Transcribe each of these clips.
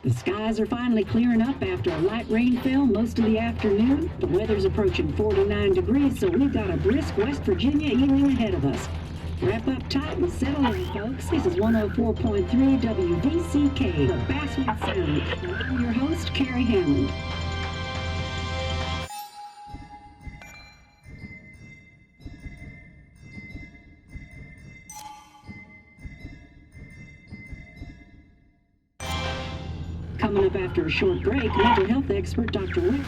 The skies are finally clearing up after a light rain fell most of the afternoon. The weather's approaching 49 degrees, so we've got a brisk West Virginia evening ahead of us. Wrap up tight and settle in, folks. This is 104.3 WVCK, the Basswood Sound. And I'm your host, Carrie Hammond. Coming up after a short break, mental health expert Dr. Wick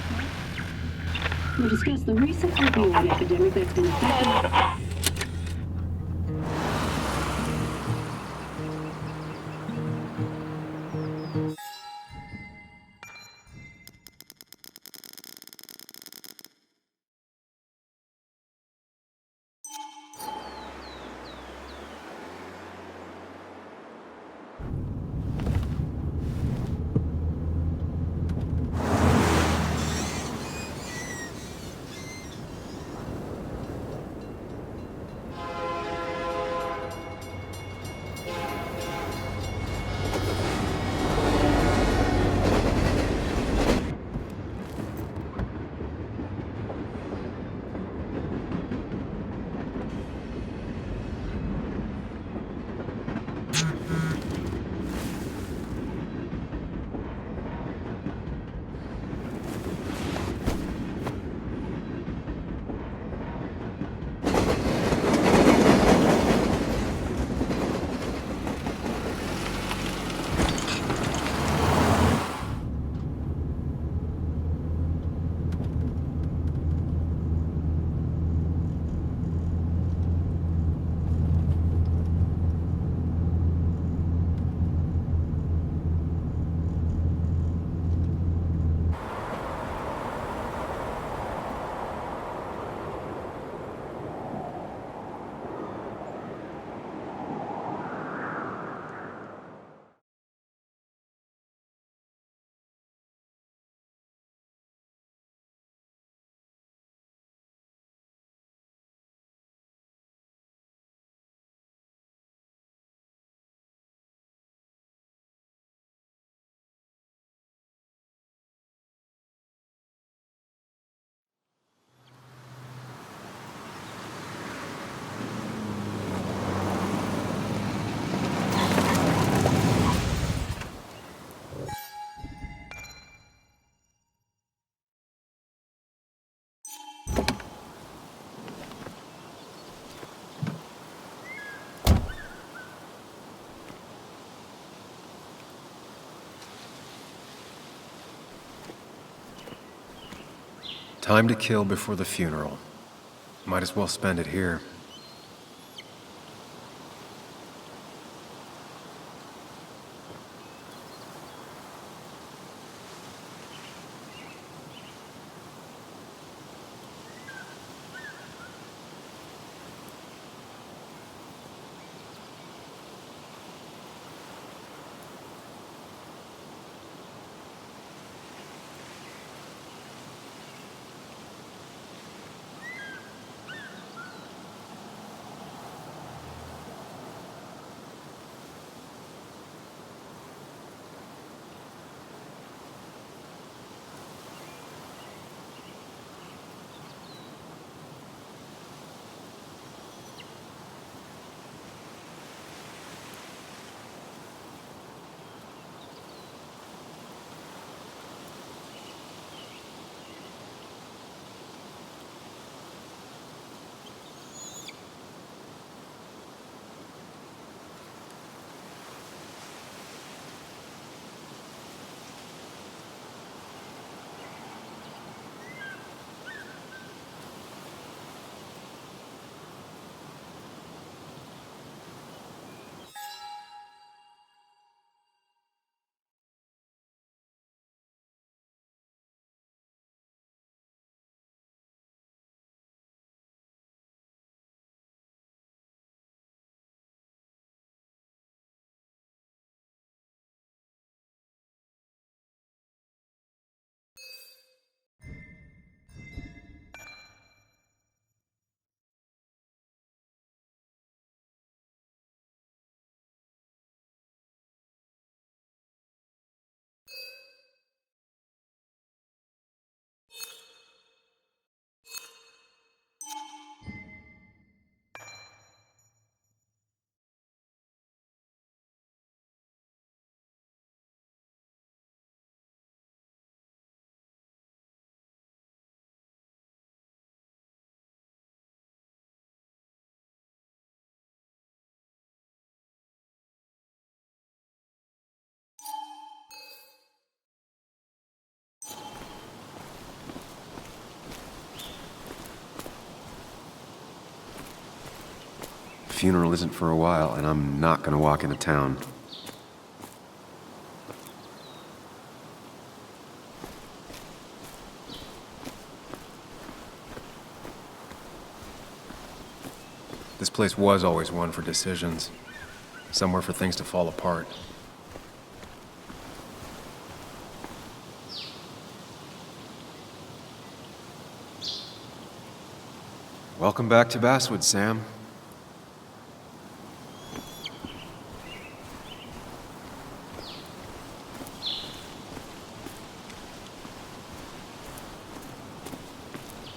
will discuss the recent opioid epidemic that's been affecting. Time to kill before the funeral. Might as well spend it here. funeral isn't for a while, and I'm not gonna walk into town. This place was always one for decisions. Somewhere for things to fall apart. Welcome back to Basswood, Sam.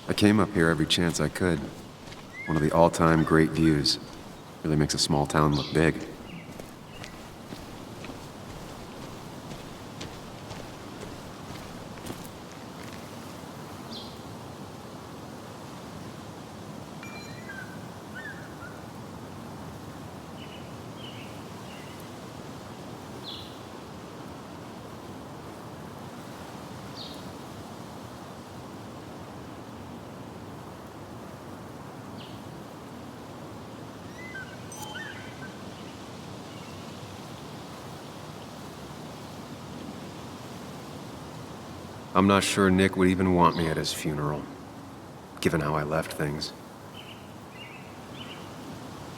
I came up here every chance I could. One of the all-time great views. Really makes a small town look big. I'm not sure Nick would even want me at his funeral, given how I left things.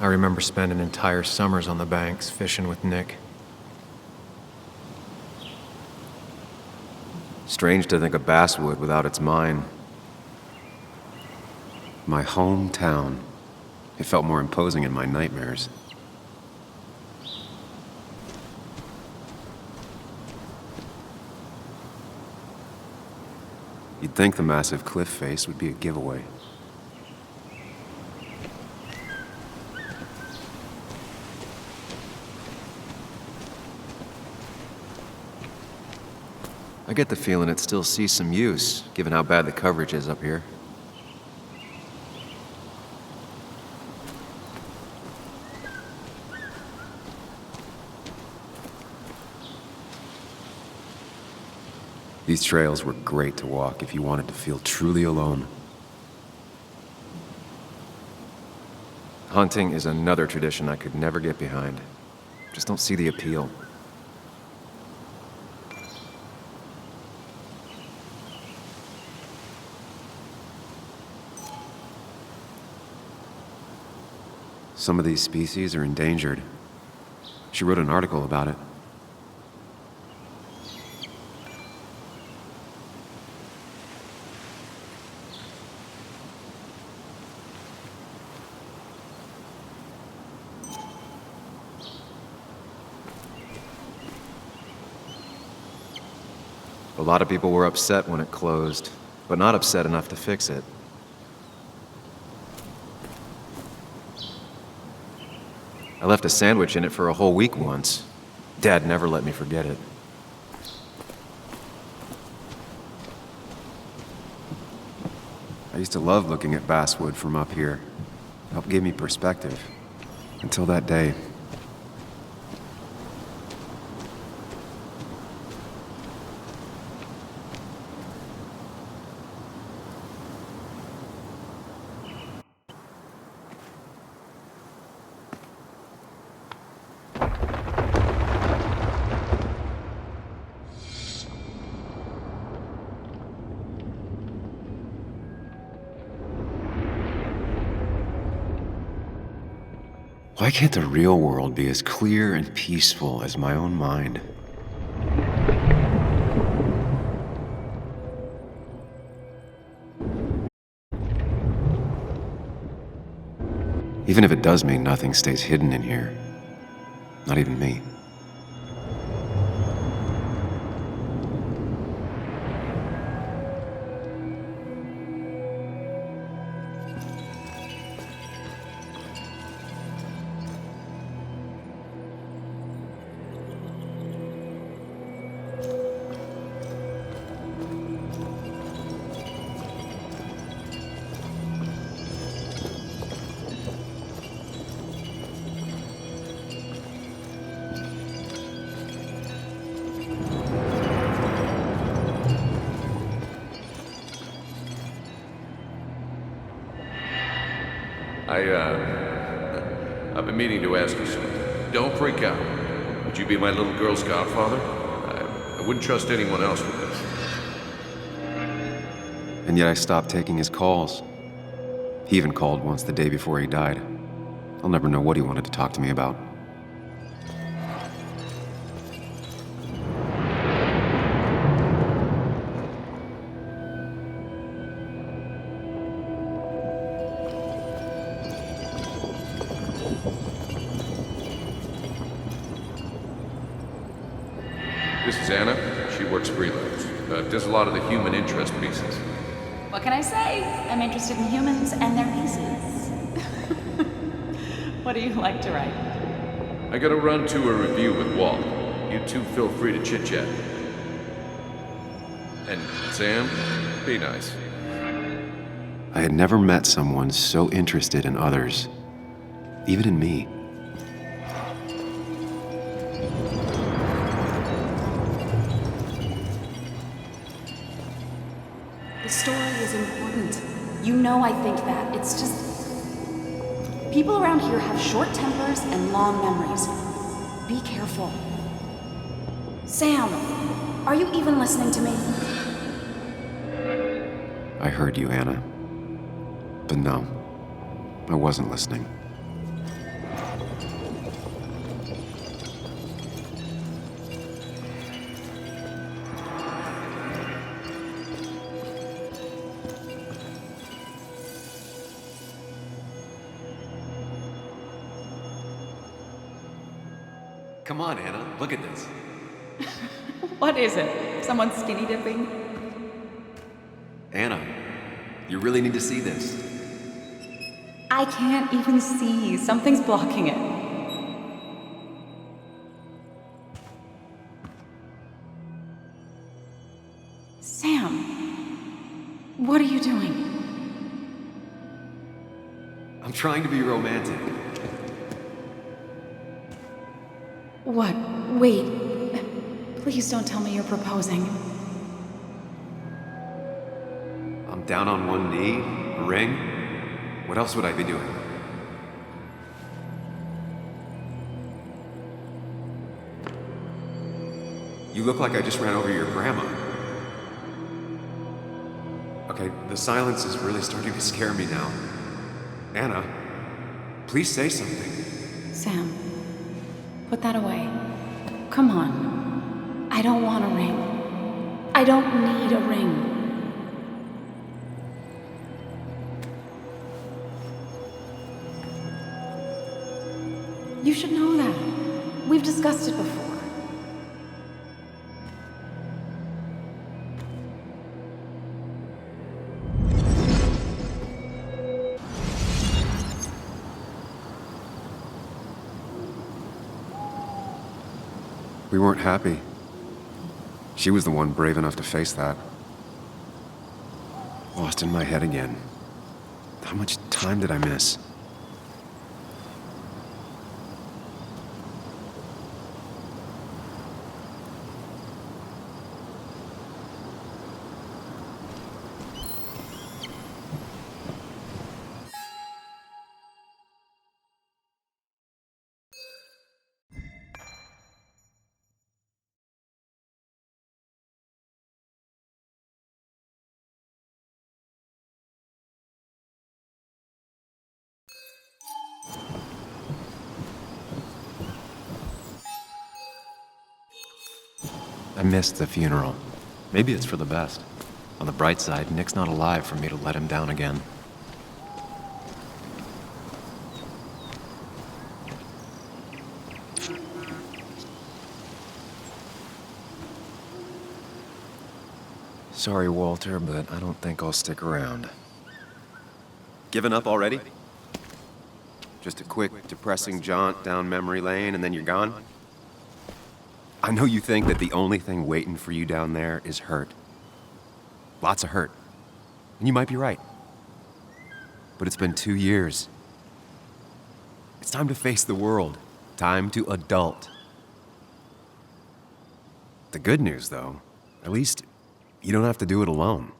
I remember spending entire summers on the banks fishing with Nick. Strange to think of Basswood without its mine. My hometown. It felt more imposing in my nightmares. You'd think the massive cliff face would be a giveaway. I get the feeling it still sees some use, given how bad the coverage is up here. These trails were great to walk if you wanted to feel truly alone. Hunting is another tradition I could never get behind. Just don't see the appeal. Some of these species are endangered. She wrote an article about it. A lot of people were upset when it closed, but not upset enough to fix it. I left a sandwich in it for a whole week once. Dad never let me forget it. I used to love looking at basswood from up here. It helped give me perspective. Until that day. Why can't the real world be as clear and peaceful as my own mind? Even if it does mean nothing stays hidden in here. Not even me. I've been meaning to ask you something. Don't freak out. Would you be my little girl's godfather? I wouldn't trust anyone else with this. And yet I stopped taking his calls. He even called once the day before he died. I'll never know what he wanted to talk to me about. This is Anna. She works freelance. Does a lot of the human interest pieces. What can I say? I'm interested in humans and their pieces. What do you like to write? I gotta run to a review with Walt. You two feel free to chit-chat. And Sam, be nice. I had never met someone so interested in others, even in me. The story is important. You know I think that. It's just... people around here have short tempers and long memories. Be careful. Sam, are you even listening to me? I heard you, Anna. But no, I wasn't listening. Come on, Anna, look at this. What is it? Someone skinny dipping? Anna, you really need to see this. I can't even see. Something's blocking it. Sam, what are you doing? I'm trying to be romantic. What? Wait. Please don't tell me you're proposing. I'm down on one knee, a ring. What else would I be doing? You look like I just ran over your grandma. Okay, the silence is really starting to scare me now. Anna, please say something. Sam, put that away. Come on. I don't want a ring. I don't need a ring. You should know that. We've discussed it before. We weren't happy. She was the one brave enough to face that. Lost in my head again. How much time did I miss? I missed the funeral. Maybe it's for the best. On the bright side, Nick's not alive for me to let him down again. Sorry, Walter, but I don't think I'll stick around. Given up already? Just a quick, depressing jaunt down memory lane and then you're gone? I know you think that the only thing waiting for you down there is hurt. Lots of hurt. And you might be right. But it's been 2 years. It's time to face the world. Time to adult. The good news, though, at least you don't have to do it alone.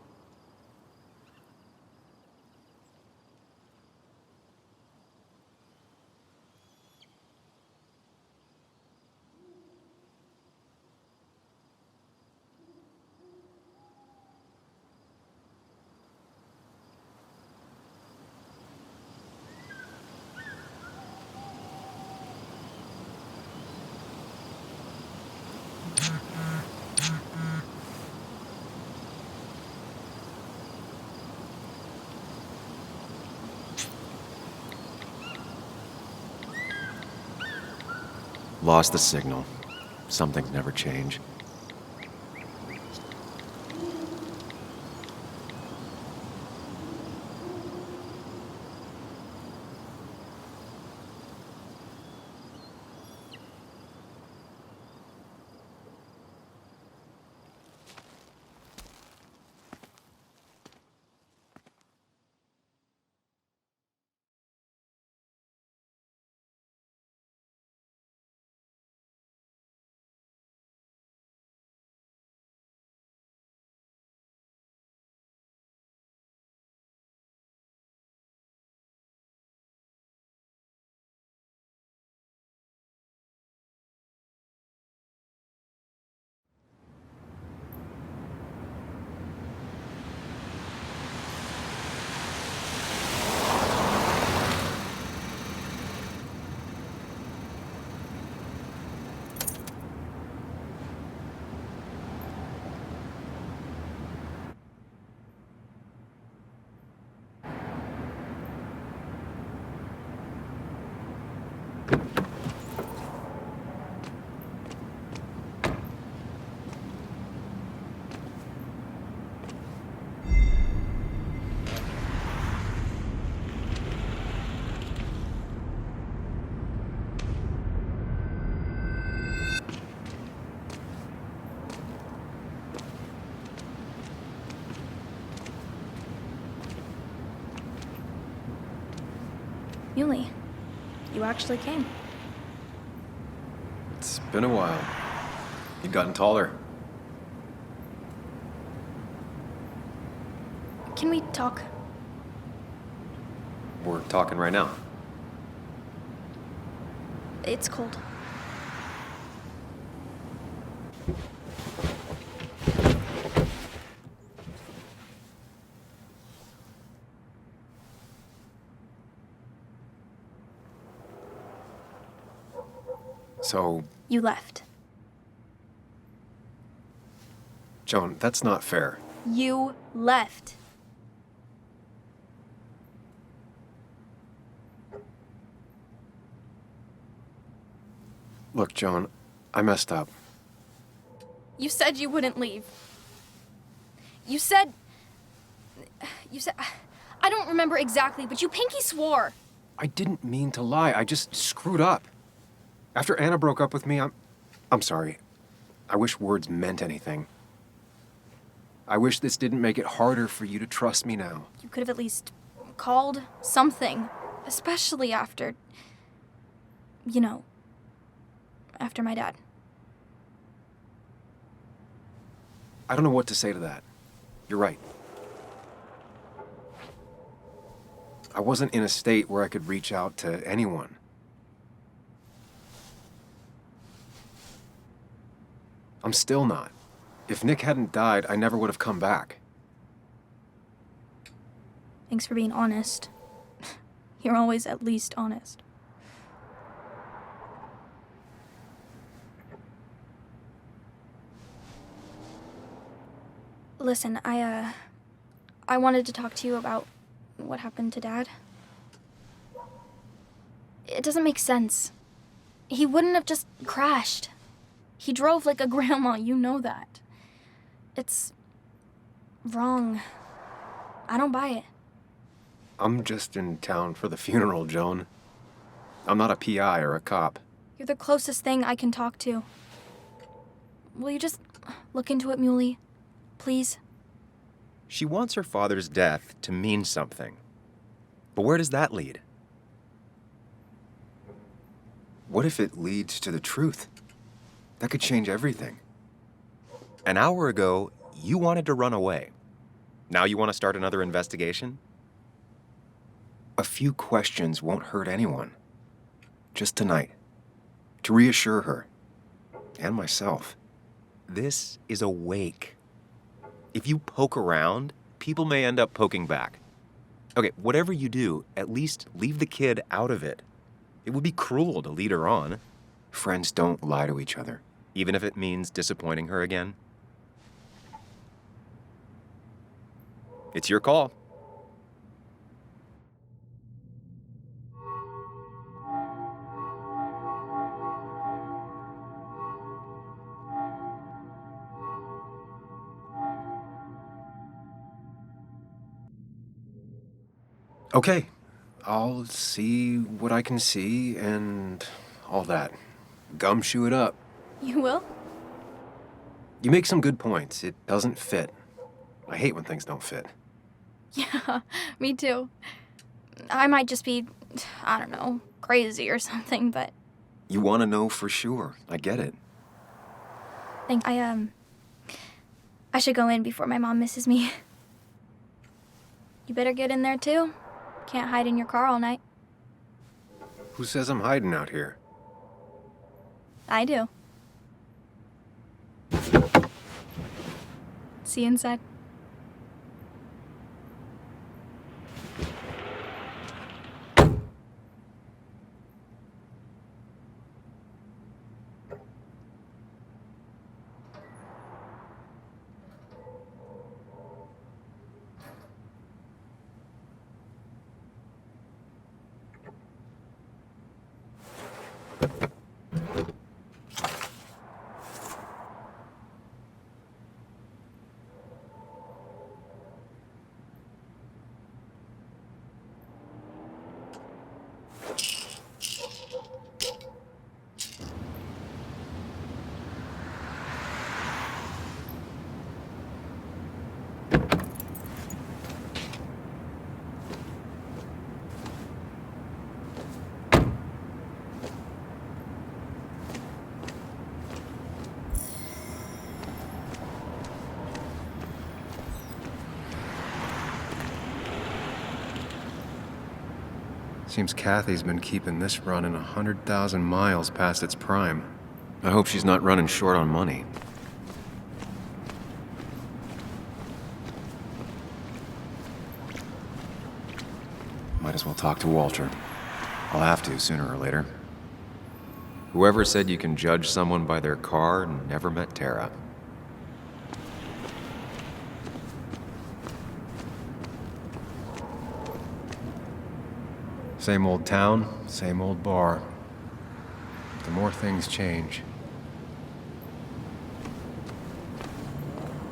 Lost the signal. Some things never change. Muley, you actually came. It's been a while. You've gotten taller. Can we talk? We're talking right now. It's cold. So, You left. Joan, that's not fair. You left. Look, Joan, I messed up. You said you wouldn't leave. You said... I don't remember exactly, but you pinky swore. I didn't mean to lie. I just screwed up. After Anna broke up with me, I'm sorry. I wish words meant anything. I wish this didn't make it harder for you to trust me now. You could have at least called something, especially after... You know, after my dad. I don't know what to say to that. You're right. I wasn't in a state where I could reach out to anyone. I'm still not. If Nick hadn't died, I never would have come back. Thanks for being honest. You're always at least honest. Listen, I wanted to talk to you about what happened to Dad. It doesn't make sense. He wouldn't have just crashed. He drove like a grandma, you know that. It's wrong. I don't buy it. I'm just in town for the funeral, Joan. I'm not a PI or a cop. You're the closest thing I can talk to. Will you just look into it, Muley? Please? She wants her father's death to mean something. But where does that lead? What if it leads to the truth? That could change everything. An hour ago, you wanted to run away. Now you want to start another investigation? A few questions won't hurt anyone. Just tonight. To reassure her. And myself. This is a wake. If you poke around, people may end up poking back. Okay, whatever you do, at least leave the kid out of it. It would be cruel to lead her on. Friends don't lie to each other. Even if it means disappointing her again. It's your call. Okay, I'll see what I can see and all that. Gumshoe it up. You will? You make some good points. It doesn't fit. I hate when things don't fit. Yeah, me too. I might just be, I don't know, crazy or something, but You want to know for sure. I get it. I should go in before my mom misses me. You better get in there too. Can't hide in your car all night. Who says I'm hiding out here? I do. See you inside. Seems Kathy's been keeping this running 100,000 miles past its prime. I hope she's not running short on money. Might as well talk to Walter. I'll have to sooner or later. Whoever said you can judge someone by their car never met Tara. Same old town, same old bar. The more things change.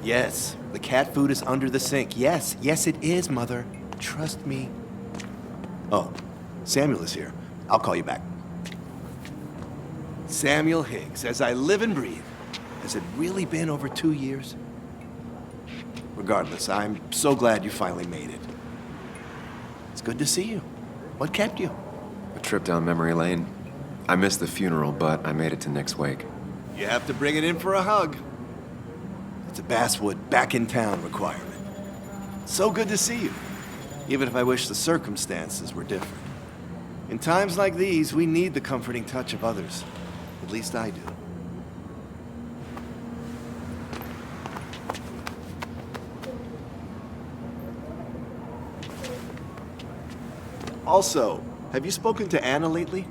Yes, the cat food is under the sink. Yes, yes it is, Mother. Trust me. Oh, Samuel is here. I'll call you back. Samuel Higgs, as I live and breathe. Has it really been over 2 years? Regardless, I'm so glad you finally made it. It's good to see you. What kept you? A trip down memory lane. I missed the funeral, but I made it to Nick's wake. You have to bring it in for a hug. It's a Basswood back in town requirement. So good to see you, even if I wish the circumstances were different. In times like these, we need the comforting touch of others. At least I do. Also, have you spoken to Anna lately?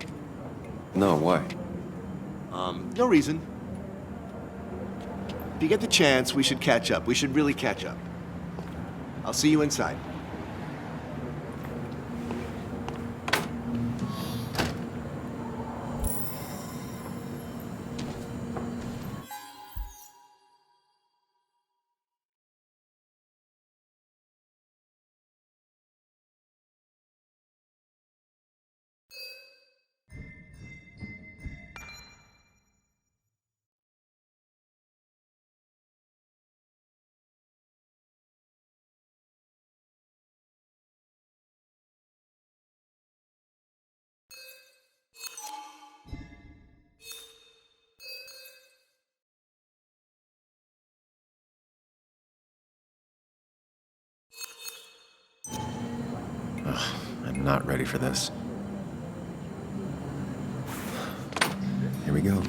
No, why? No reason. If you get the chance, we should catch up. We should really catch up. I'll see you inside. I'm not ready for this. Here we go.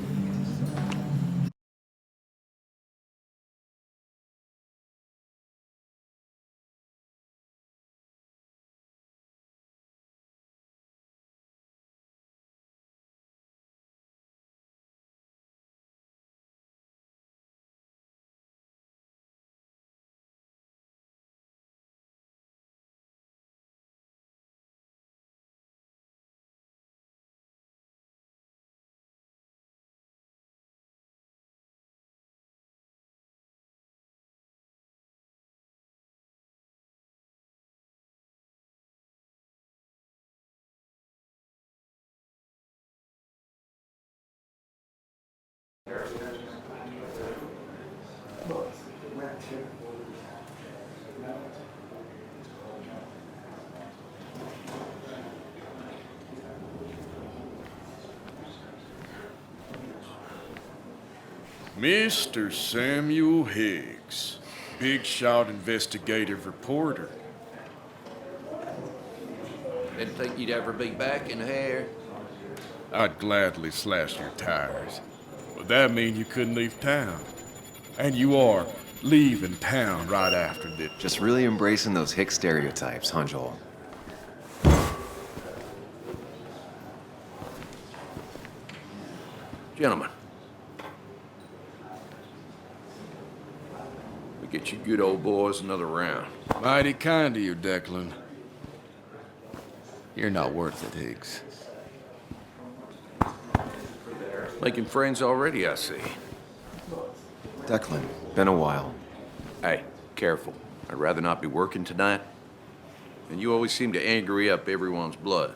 Mr. Samuel Higgs, big shot investigative reporter. Didn't think you'd ever be back in here. I'd gladly slash your tires. But that mean you couldn't leave town. And you are leaving town right after this. Just really embracing those hick stereotypes, huh, Joel? Gentlemen. We get you good old boys another round. Mighty kind of you, Declan. You're not worth it, Higgs. Making friends already, I see. Declan, been a while. Hey, careful. I'd rather not be working tonight. And you always seem to angry up everyone's blood.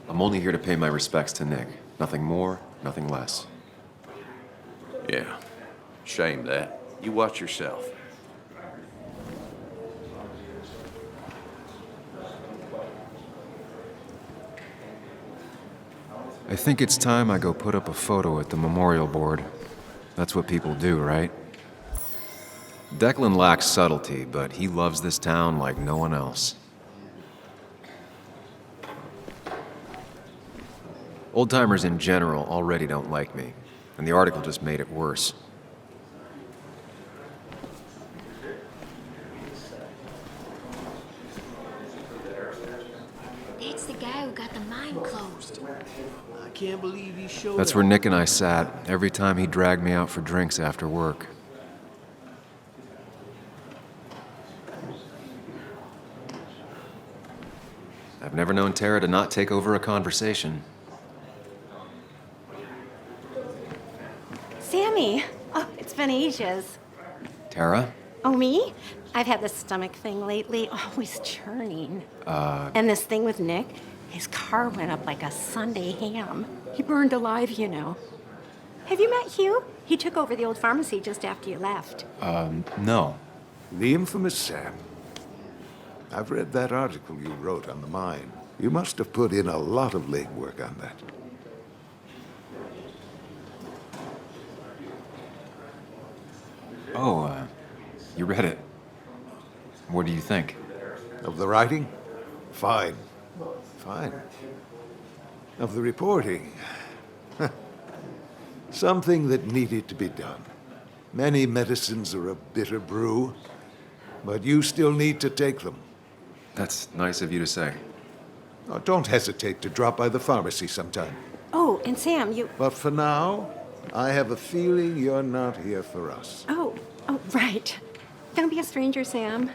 I'm only here to pay my respects to Nick. Nothing more, nothing less. Yeah, shame that. You watch yourself. I think it's time I go put up a photo at the memorial board. That's what people do, right? Declan lacks subtlety, but he loves this town like no one else. Old-timers in general already don't like me, and the article just made it worse. That's the guy who got the mine closed. I can't believe you showed That's up. where Nick and I sat every time he dragged me out for drinks after work. I've never known Tara to not take over a conversation. Sammy! Oh, it's been ages. Tara? Oh, me? I've had this stomach thing lately, always churning. And this thing with Nick, his car went up like a Sunday ham. He burned alive, you know. Have you met Hugh? He took over the old pharmacy just after you left. No. The infamous Sam. I've read that article you wrote on the mine. You must have put in a lot of legwork on that. Oh, you read it. What do you think? Of the writing? Fine. Fine. Of the reporting? Something that needed to be done. Many medicines are a bitter brew, but you still need to take them. That's nice of you to say. Oh, don't hesitate to drop by the pharmacy sometime. Oh, and Sam, you... But for now, I have a feeling you're not here for us. Oh, right. Don't be a stranger, Sam.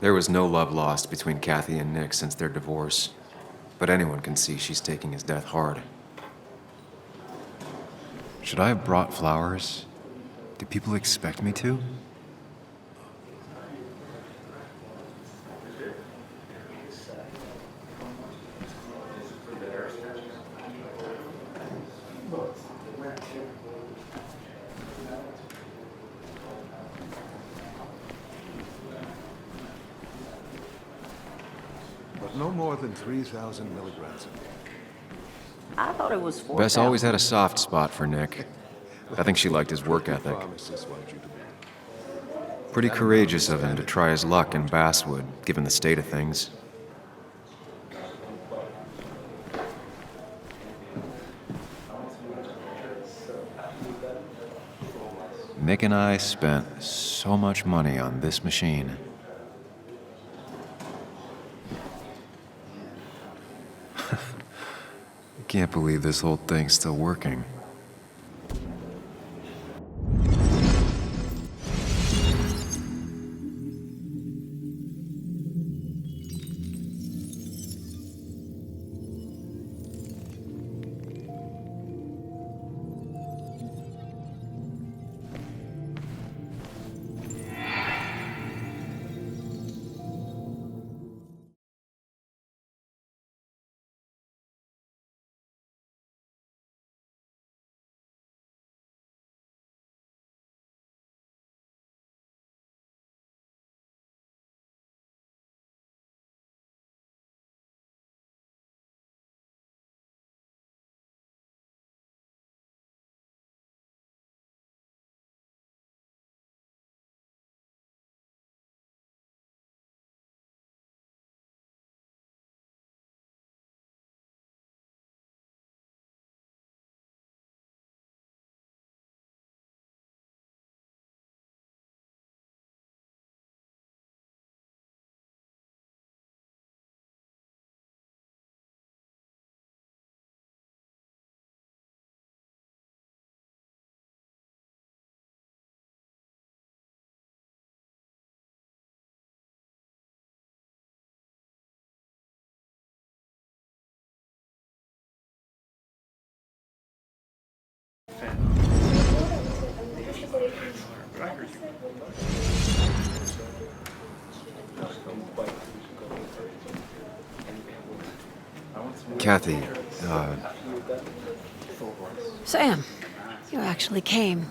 There was no love lost between Kathy and Nick since their divorce, but anyone can see she's taking his death hard. Should I have brought flowers? Do people expect me to? But no more than 3,000 milligrams a day. I thought it was 4,000. Bess always had a soft spot for Nick. I think she liked his work ethic. Promises want you to be. Pretty courageous of him to try his luck in Basswood, given the state of things. Nick and I spent so much money on this machine. I can't believe this whole thing's still working. Kathy, Sam, you actually came.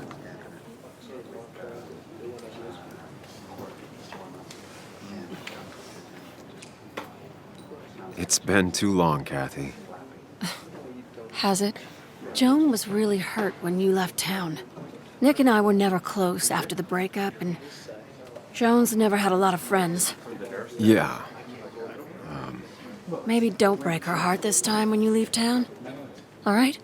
it's been too long, Kathy. Has it? Joan was really hurt when you left town. Nick and I were never close after the breakup, and Joan's never had a lot of friends. Yeah. Maybe don't break her heart this time when you leave town. All right?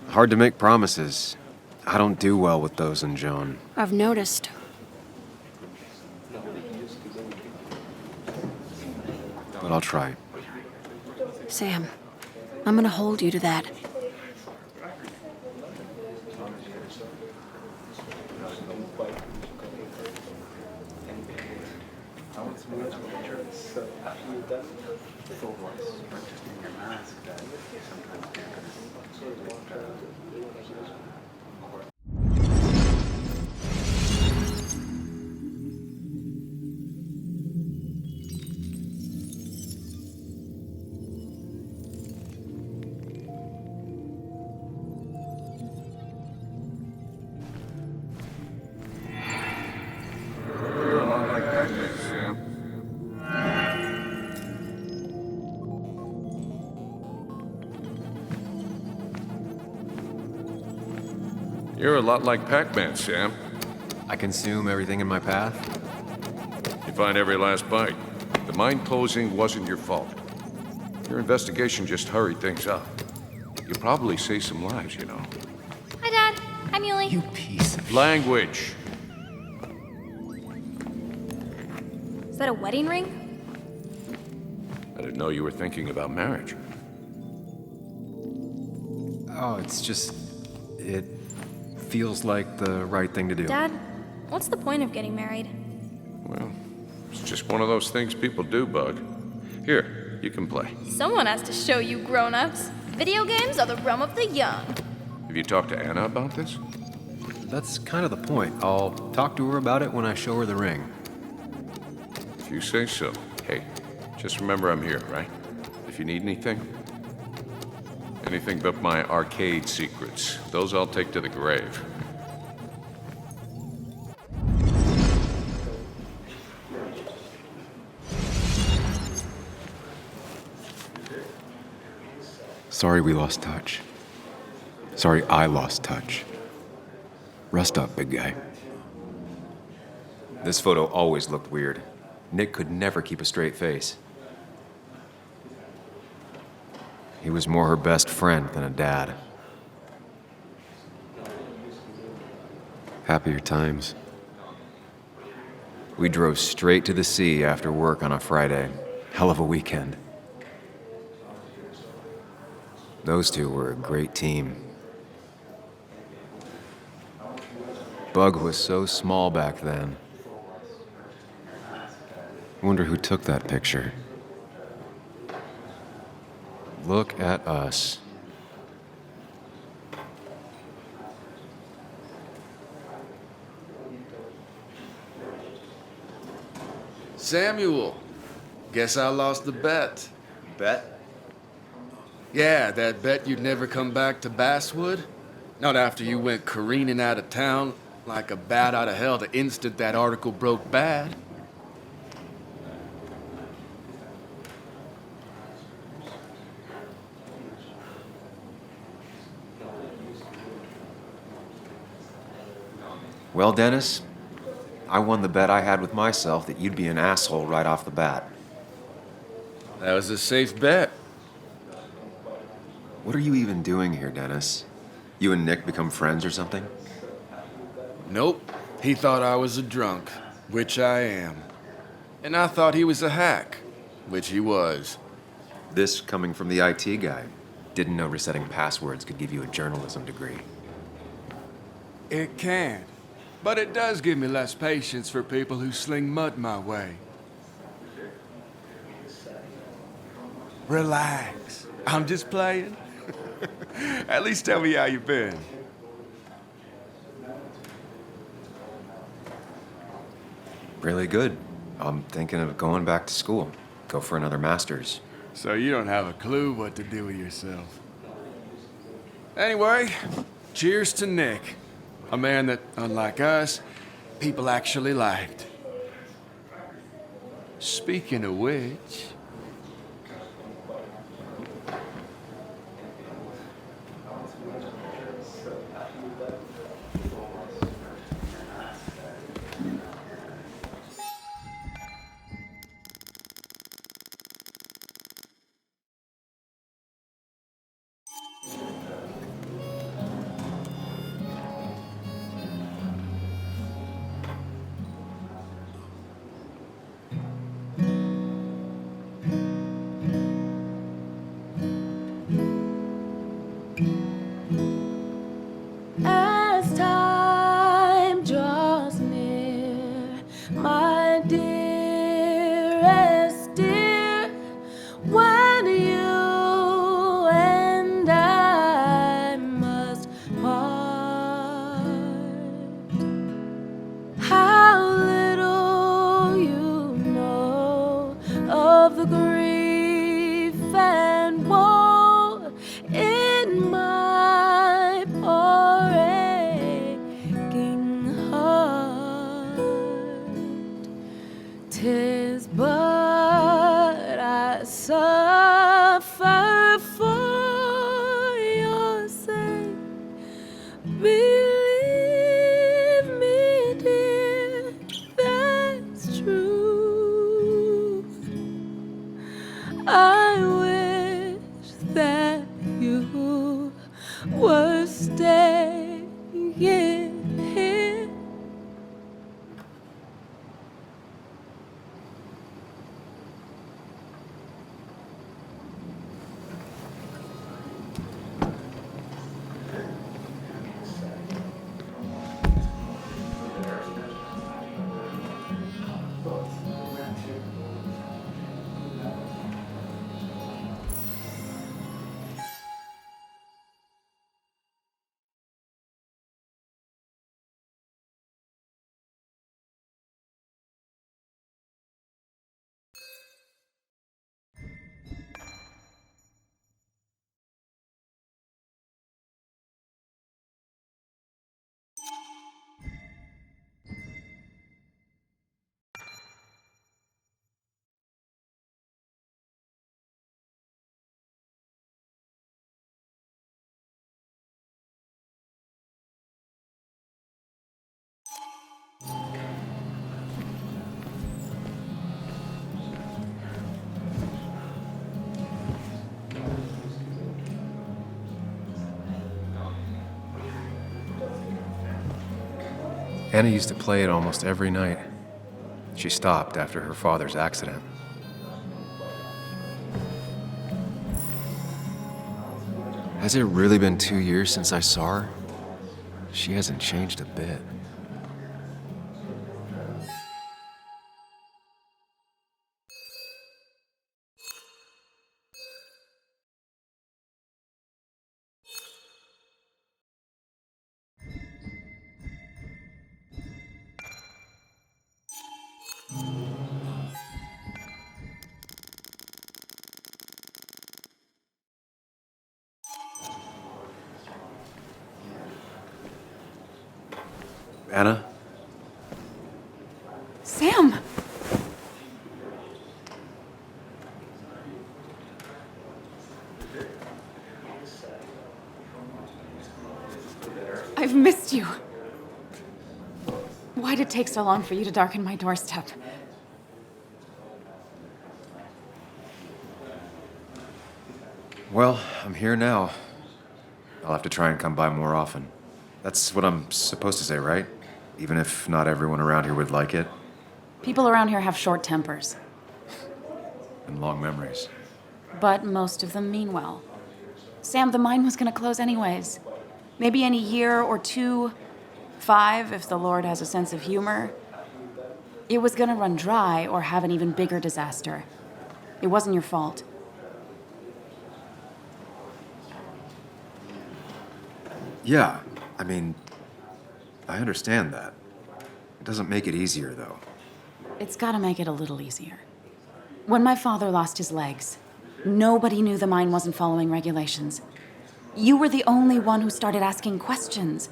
Hard to make promises. I don't do well with those in Joan. I've noticed. But I'll try. Sam, I'm gonna hold you to that. You're a lot like Pac-Man, Sam. I consume everything in my path? You find every last bite. The mine closing wasn't your fault. Your investigation just hurried things up. You probably saved some lives, you know. Hi, Dad. Hi, Muley. You piece of... Language. Is that a wedding ring? I didn't know you were thinking about marriage. Oh, it's just... It feels like the right thing to do. Dad, What's the point of getting married? Well, it's just one of those things people do, Bug. Here, you can play. Someone has to show you grown-ups. Video games are the realm of the young. Have you talked to Anna about this? That's kind of the point. I'll talk to her about it when I show her the ring. If you say so. Hey, just remember I'm here, right? If you need anything. Anything but my arcade secrets. Those I'll take to the grave. Sorry we lost touch. Sorry I lost touch. Rest up, big guy. This photo always looked weird. Nick could never keep a straight face. He was more her best friend than a dad. Happier times. We drove straight to the sea after work on a Friday. Hell of a weekend. Those two were a great team. Bug was so small back then. Wonder who took that picture. Look at us. Samuel, guess I lost the bet. Bet? Yeah, that bet you'd never come back to Basswood? Not after you went careening out of town like a bat out of hell the instant that article broke bad. Well, Dennis, I won the bet I had with myself that you'd be an asshole right off the bat. That was a safe bet. What are you even doing here, Dennis? You and Nick become friends or something? Nope. He thought I was a drunk, which I am. And I thought he was a hack, which he was. This coming from the IT guy. Didn't know resetting passwords could give you a journalism degree. It can. But it does give me less patience for people who sling mud my way. Relax. I'm just playing. At least tell me how you been. Really good. I'm thinking of going back to school. Go for another master's. So you don't have a clue what to do with yourself. Anyway, cheers to Nick. A man that, unlike us, people actually liked. Speaking of which... As time draws near, my dearest dear, when you and I must part, how little you know of the grief and woe in my poor aching heart. 'Tis but I suffer for your sake. Believe me, dear, that's true. I wish that you were staying here. Anna used to play it almost every night. She stopped after her father's accident. Has it really been 2 years since I saw her? She hasn't changed a bit. Anna? Sam! I've missed you. Why'd it take so long for you to darken my doorstep? Well, I'm here now. I'll have to try and come by more often. That's what I'm supposed to say, right? Even if not everyone around here would like it. People around here have short tempers, And long memories. but most of them mean well. Sam, the mine was gonna close anyways. Maybe in a year or 2, 5, if the Lord has a sense of humor. It was gonna run dry or have an even bigger disaster. It wasn't your fault. Yeah, I mean, I understand that. It doesn't make it easier, though. It's gotta make it a little easier. When my father lost his legs, nobody knew the mine wasn't following regulations. You were the only one who started asking questions.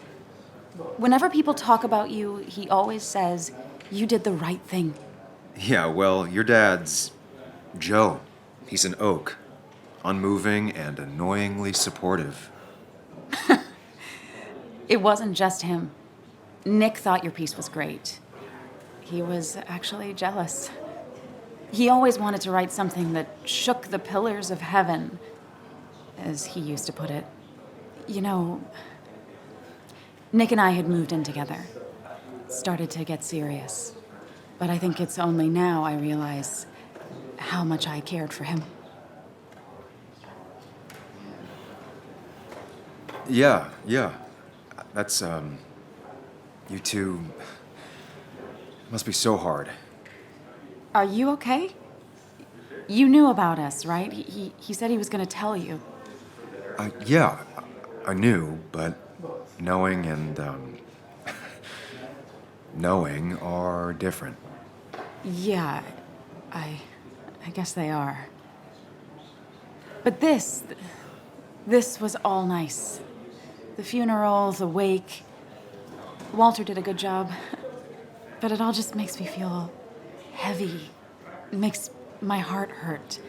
Whenever people talk about you, he always says, you did the right thing. Yeah, well, your dad's Joe. He's an oak. Unmoving and annoyingly supportive. It wasn't just him. Nick thought your piece was great. He was actually jealous. He always wanted to write something that shook the pillars of heaven, as he used to put it. You know, Nick and I had moved in together. Started to get serious. But I think it's only now I realize how much I cared for him. Yeah. That's, you two must be so hard. Are you okay? You knew about us, right? He said he was gonna tell you. Yeah, I knew, but knowing and, knowing are different. Yeah, I guess they are. But this was all nice. The funeral, the wake. Walter did a good job. But it all just makes me feel heavy. It makes my heart hurt.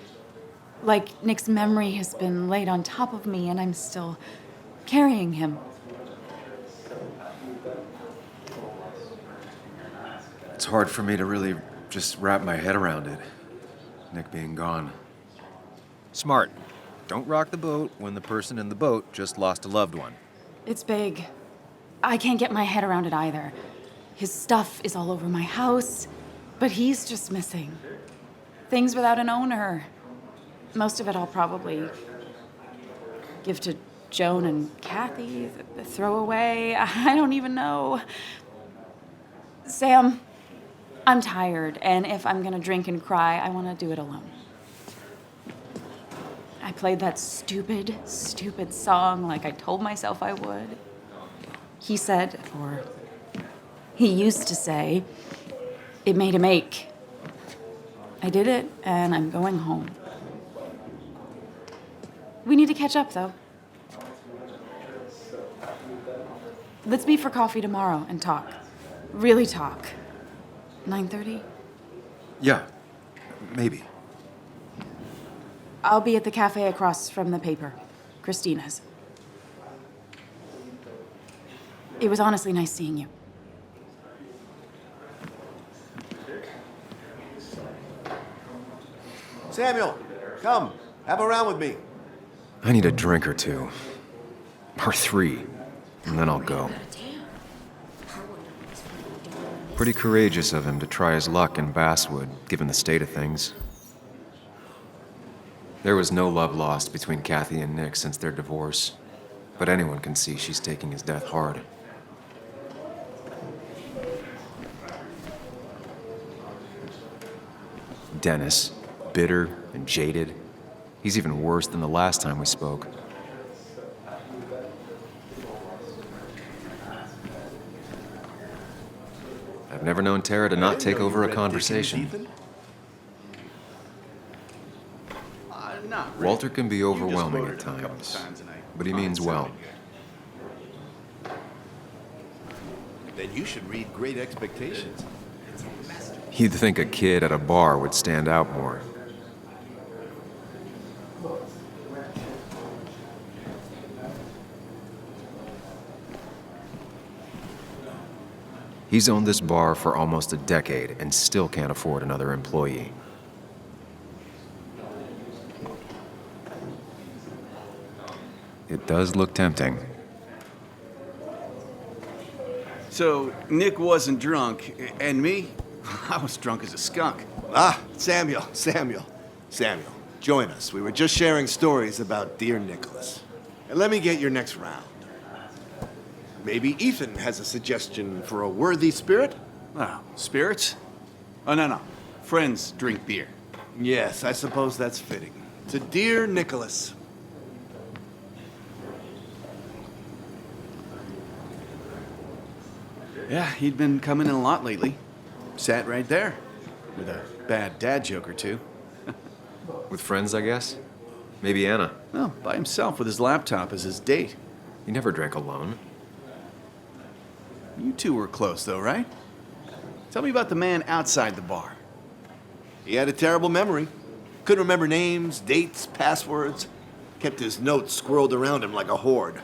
Like Nick's memory has been laid on top of me and I'm still carrying him. It's hard for me to really just wrap my head around it, Nick being gone. Smart. Don't rock the boat when the person in the boat just lost a loved one. It's big. I can't get my head around it either. His stuff is all over my house, but he's just missing. Things without an owner. Most of it I'll probably give to Joan and Kathy, throw away. I don't even know. Sam, I'm tired, and if I'm gonna drink and cry, I wanna do it alone. I played that stupid song like I told myself I would. He said, or he used to say, it made him ache. I did it, and I'm going home. We need to catch up, though. Let's meet for coffee tomorrow and talk. Really talk. 9:30? Yeah, maybe. I'll be at the cafe across from the paper. Christina's. It was honestly nice seeing you. Samuel, come. Have a round with me. I need a drink or two. Or 3, and then I'll go. Pretty courageous of him to try his luck in Basswood, given the state of things. There was no love lost between Kathy and Nick since their divorce, but anyone can see she's taking his death hard. Dennis, bitter and jaded. He's even worse than the last time we spoke. I've never known Tara to not take over a conversation. Walter can be overwhelming at times, but he means well. Then you should read Great Expectations. You'd think a kid at a bar would stand out more. He's owned this bar for almost a decade and still can't afford another employee. It does look tempting. So, Nick wasn't drunk, and me? I was drunk as a skunk. Ah, Samuel. Join us. We were just sharing stories about dear Nicholas. And let me get your next round. Maybe Ethan has a suggestion for a worthy spirit? Oh, spirits? Oh, no. Friends drink beer. Yes, I suppose that's fitting. To dear Nicholas. Yeah, he'd been coming in a lot lately. Sat right there. With a bad dad joke or two. With friends, I guess? Maybe Anna. No, by himself with his laptop as his date. He never drank alone. You two were close, though, right? Tell me about the man outside the bar. He had a terrible memory. Couldn't remember names, dates, passwords. Kept his notes squirreled around him like a hoard.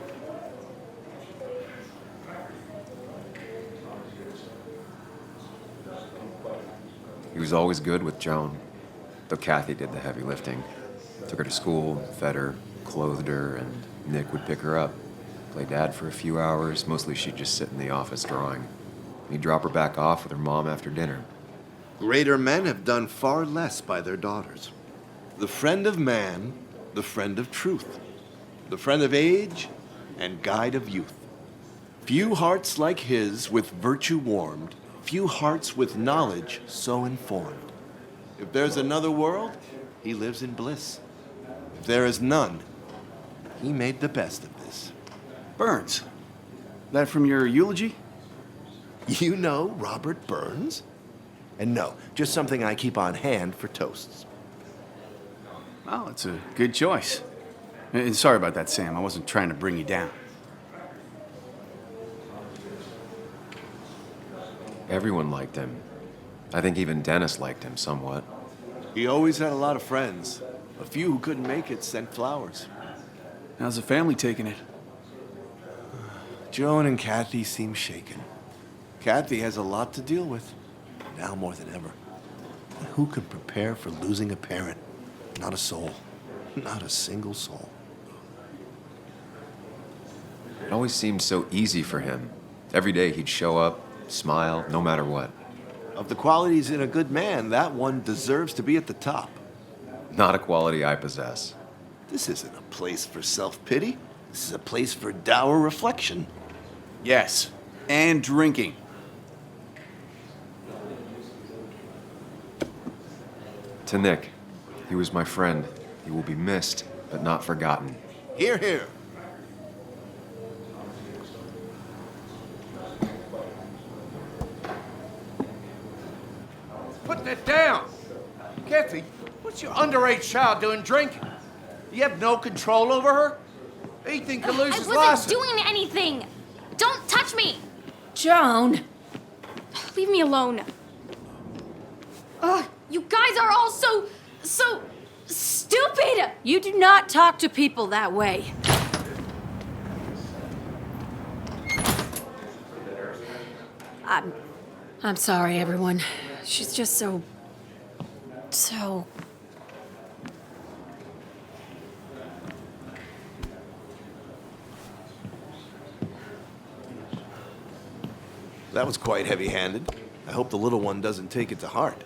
He was always good with Joan, though Kathy did the heavy lifting. Took her to school, fed her, clothed her, and Nick would pick her up. Play dad for a few hours. Mostly she'd just sit in the office drawing. He'd drop her back off with her mom after dinner. Greater men have done far less by their daughters. The friend of man, the friend of truth. The friend of age, and guide of youth. Few hearts like his with virtue warmed, few hearts with knowledge so informed. If there's another world, he lives in bliss. If there is none, he made the best of this. Burns. That from your eulogy? You know Robert Burns? And no, just something I keep on hand for toasts. Well, it's a good choice. And sorry about that, Sam. I wasn't trying to bring you down. Everyone liked him. I think even Dennis liked him somewhat. He always had a lot of friends. A few who couldn't make it sent flowers. How's the family taking it? Joan and Kathy seem shaken. Kathy has a lot to deal with, now more than ever. And who can prepare for losing a parent? Not a soul. Not a single soul. It always seemed so easy for him. Every day he'd show up, smile, no matter what. Of the qualities in a good man, that one deserves to be at the top. Not a quality I possess. This isn't a place for self-pity. This is a place for dour reflection. Yes, and drinking. To Nick, he was my friend. He will be missed, but not forgotten. Hear, hear. Put that down. Kathy, what's your underage child doing drinking? You have no control over her? Ethan could lose his I license. wasn't doing anything. Don't touch me. Joan! Leave me alone. Ugh, you guys are all so stupid. You do not talk to people that way. I'm sorry, everyone. She's just so... That was quite heavy-handed. I hope the little one doesn't take it to heart.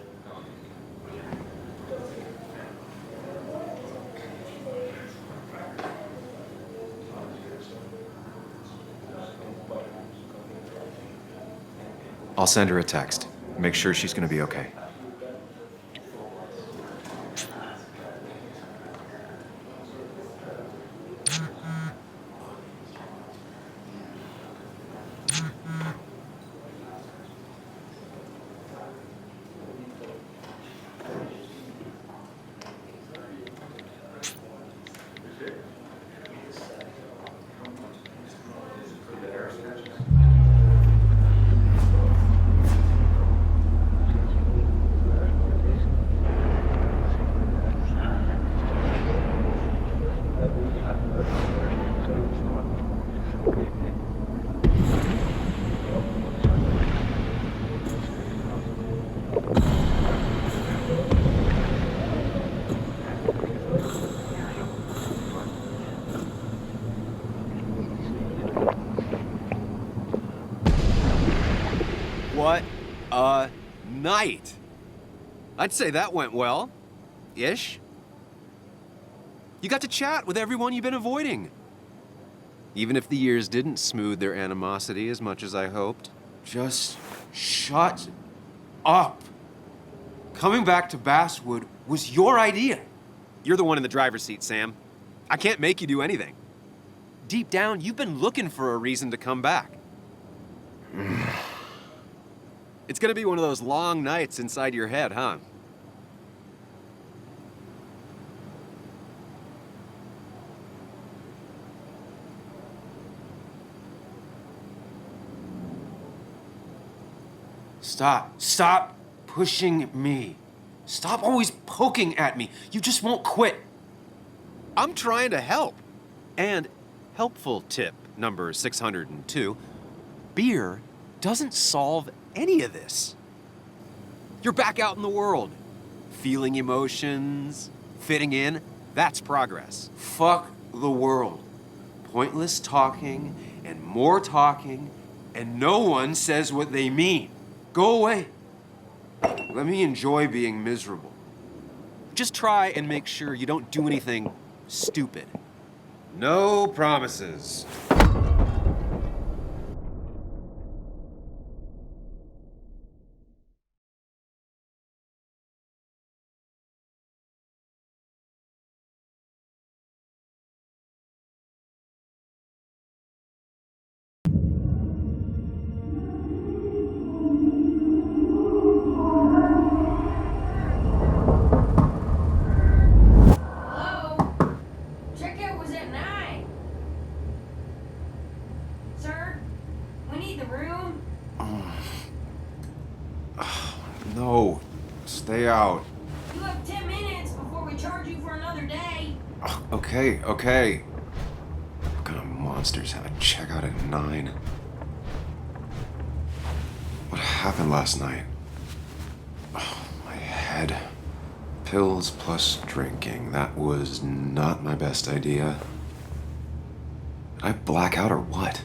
I'll send her a text. Make sure she's gonna be okay. What a night! I'd say that went well. Ish. You got to chat with everyone you've been avoiding. Even if the years didn't smooth their animosity as much as I hoped. Just shut up. Coming back to Basswood was your idea. You're the one in the driver's seat, Sam. I can't make you do anything. Deep down, you've been looking for a reason to come back. It's gonna be one of those long nights inside your head, huh? Stop pushing me. Stop always poking at me. You just won't quit. I'm trying to help. And helpful tip number 602, beer doesn't solve any of this. You're back out in the world, feeling emotions, fitting in. That's progress. Fuck the world. Pointless talking and more talking, and no one says what they mean. Go away. Let me enjoy being miserable. Just try and make sure you don't do anything stupid. No promises. No, stay out. You have 10 minutes before we charge you for another day. Okay. What kind of monsters have a checkout at 9? What happened last night? Oh, my head. Pills plus drinking. That was not my best idea. Did I black out or what?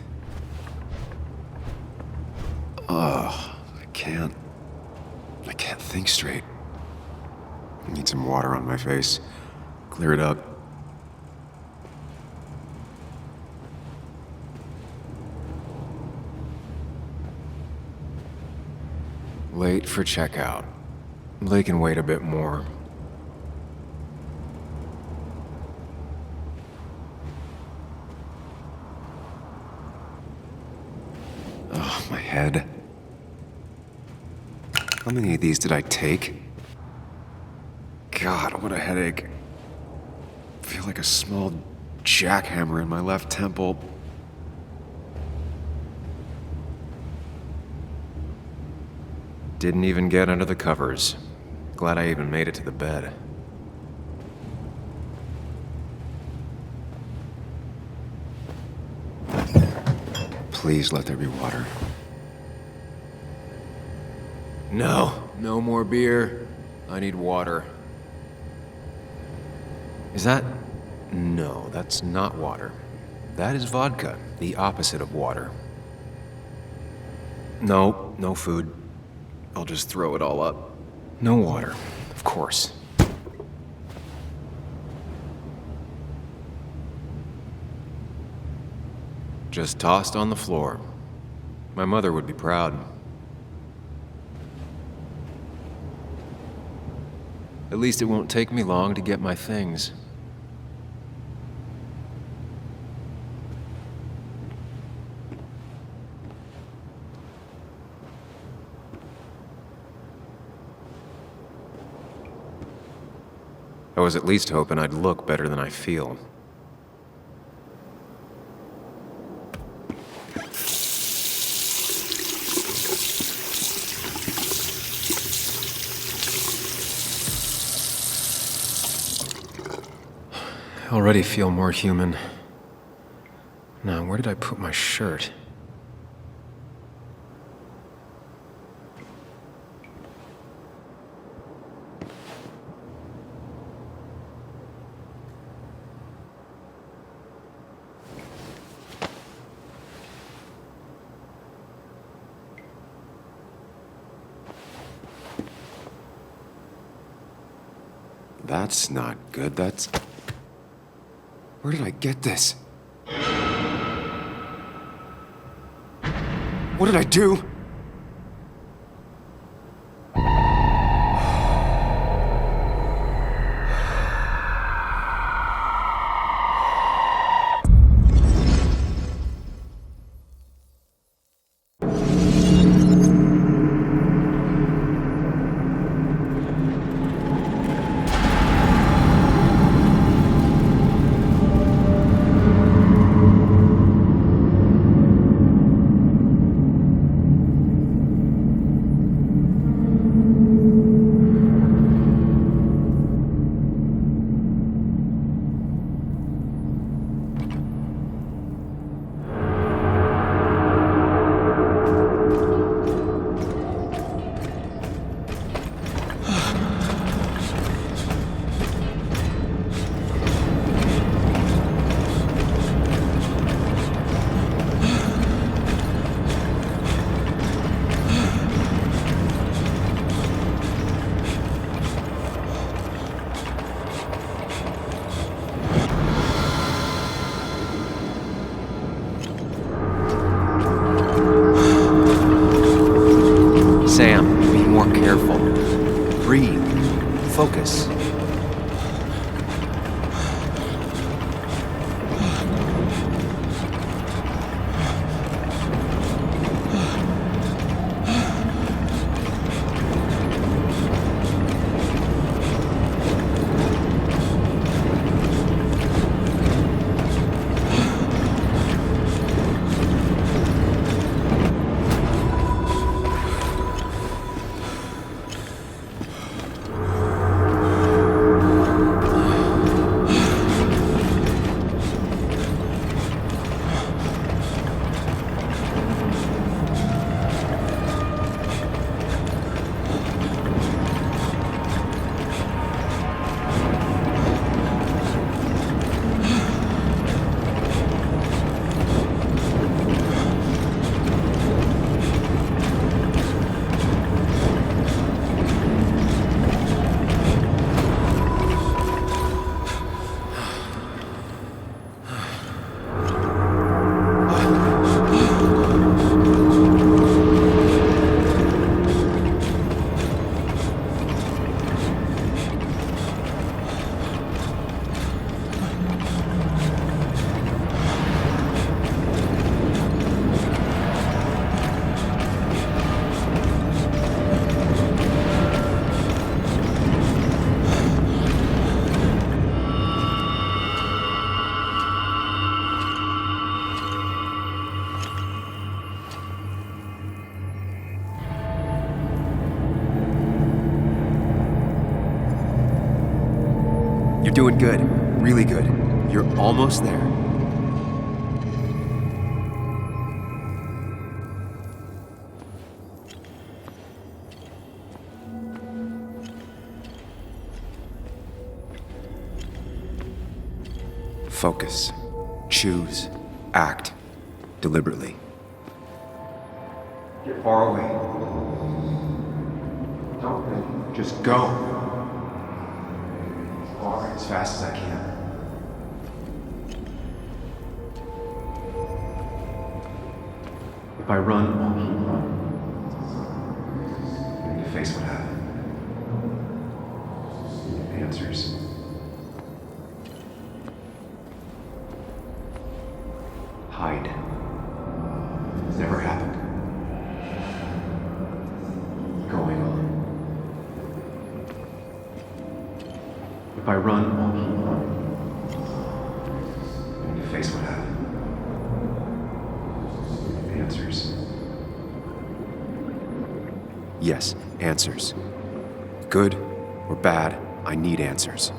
Ugh, I can't think straight. I need some water on my face. Clear it up. Late for checkout. They can wait a bit more. Oh, my head. How many of these did I take? God, what a headache. I feel like a small jackhammer in my left temple. Didn't even get under the covers. Glad I even made it to the bed. Please let there be water. No more beer. I need water. Is that? No, that's not water. That is vodka, the opposite of water. No food. I'll just throw it all up. No water, of course. Just tossed on the floor. My mother would be proud. At least it won't take me long to get my things. I was at least hoping I'd look better than I feel. I already feel more human. Now, where did I put my shirt? That's not good. That's... Where did I get this? What did I do? Sam, be more careful. Breathe. Focus. You're doing good. Really good. You're almost there. Focus. Choose. Act. Deliberately. Get far away. Go, then. Just go. All right, as fast as I can. If I run, I'll keep running. I need to face what happened. Answers. Hide. It's never happened. Going on. If I run, I'll keep running. I need to face what happened. Answers. Yes, answers. Good or bad, I need answers.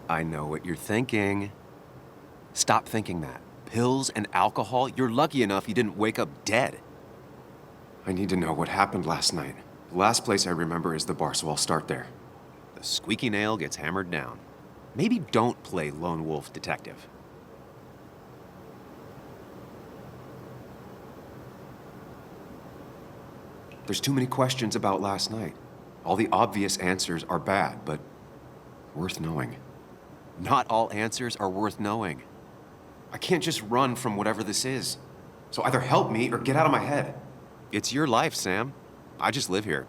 I know what you're thinking. Stop thinking that. Pills and alcohol, you're lucky enough you didn't wake up dead. I need to know what happened last night. The last place I remember is the bar, so I'll start there. The squeaky nail gets hammered down. Maybe don't play lone wolf detective. There's too many questions about last night. All the obvious answers are bad, but worth knowing. Not all answers are worth knowing. I can't just run from whatever this is. So either help me or get out of my head. It's your life, Sam. I just live here.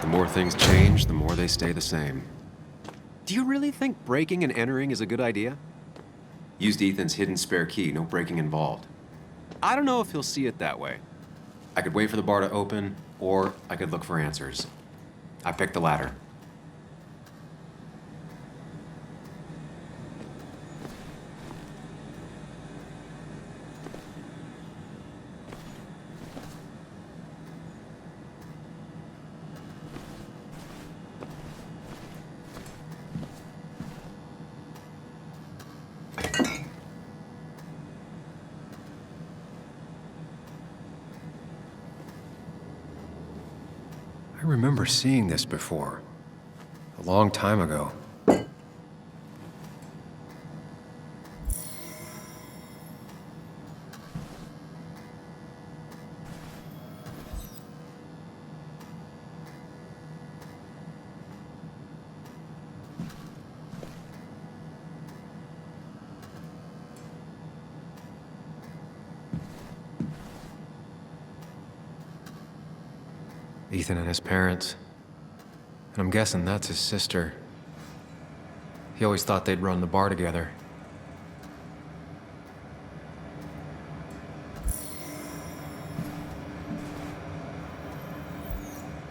The more things change, the more they stay the same. Do you really think breaking and entering is a good idea? Used Ethan's hidden spare key, no breaking involved. I don't know if he'll see it that way. I could wait for the bar to open, or I could look for answers. I picked the latter. I remember seeing this before. A long time ago. Ethan and his parents. And I'm guessing that's his sister. He always thought they'd run the bar together.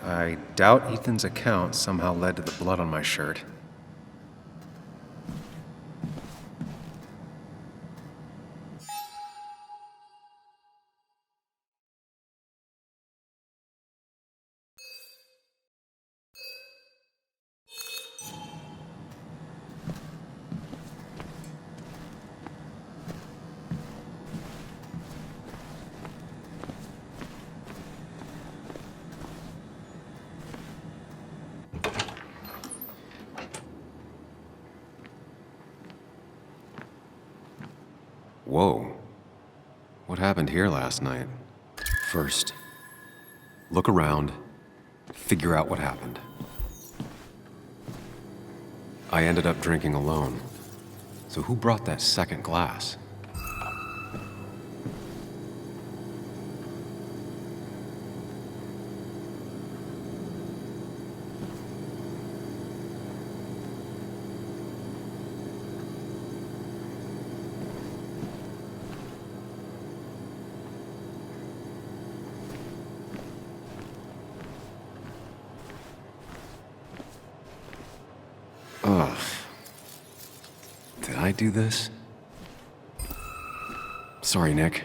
I doubt Ethan's account somehow led to the blood on my shirt. Whoa. What happened here last night? First, look around, figure out what happened. I ended up drinking alone. So who brought that second glass? Did I do this? Sorry, Nick.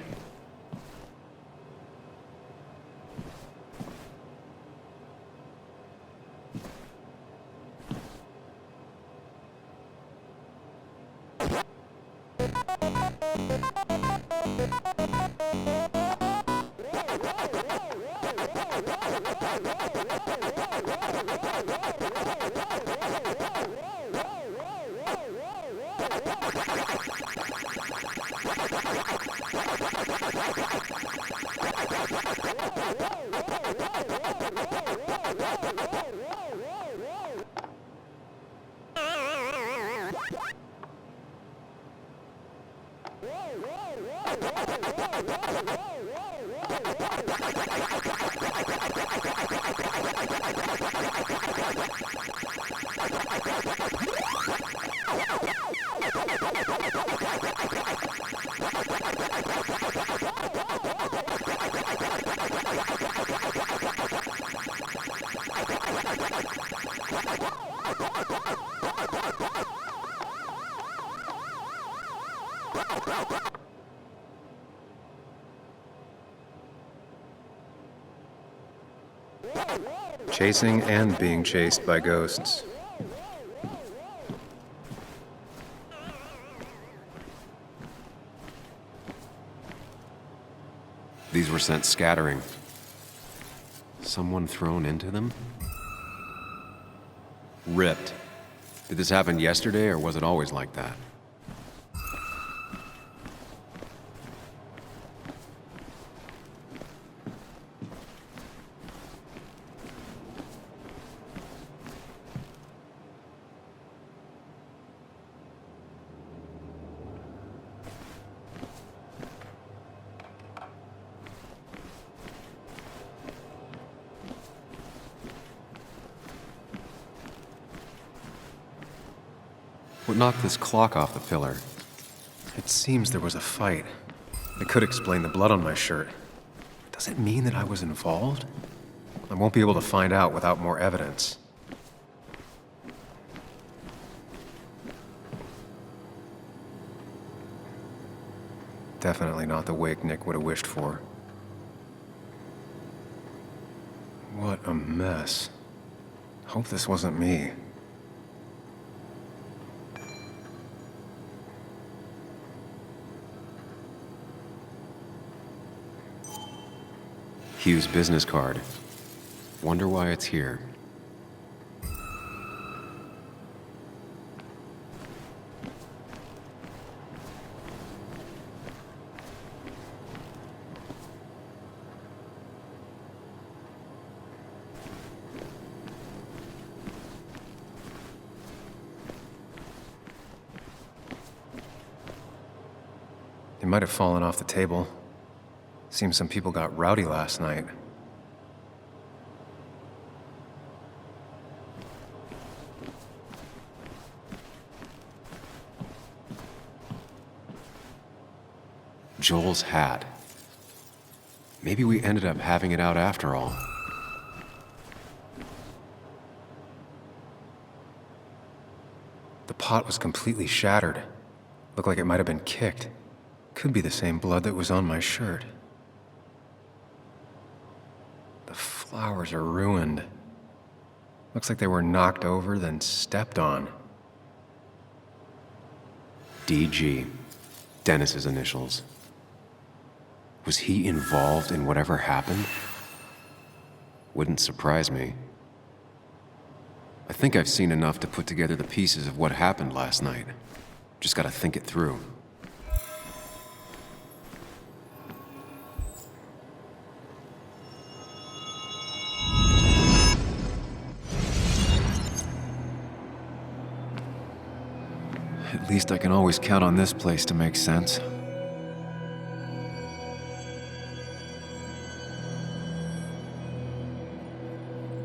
Chasing and being chased by ghosts. These were sent scattering. Someone thrown into them? Ripped. Did this happen yesterday, or was it always like that? What knocked this clock off the pillar? It seems there was a fight. It could explain the blood on my shirt. Does it mean that I was involved? I won't be able to find out without more evidence. Definitely not the wake Nick would have wished for. What a mess. Hope this wasn't me. Hugh's business card. Wonder why it's here. It might have fallen off the table. Seems some people got rowdy last night. Joel's hat. Maybe we ended up having it out after all. The pot was completely shattered. Looked like it might have been kicked. Could be the same blood that was on my shirt. The flowers are ruined. Looks like they were knocked over, then stepped on. DG. Dennis's initials. Was he involved in whatever happened? Wouldn't surprise me. I think I've seen enough to put together the pieces of what happened last night. Just gotta think it through. At least I can always count on this place to make sense.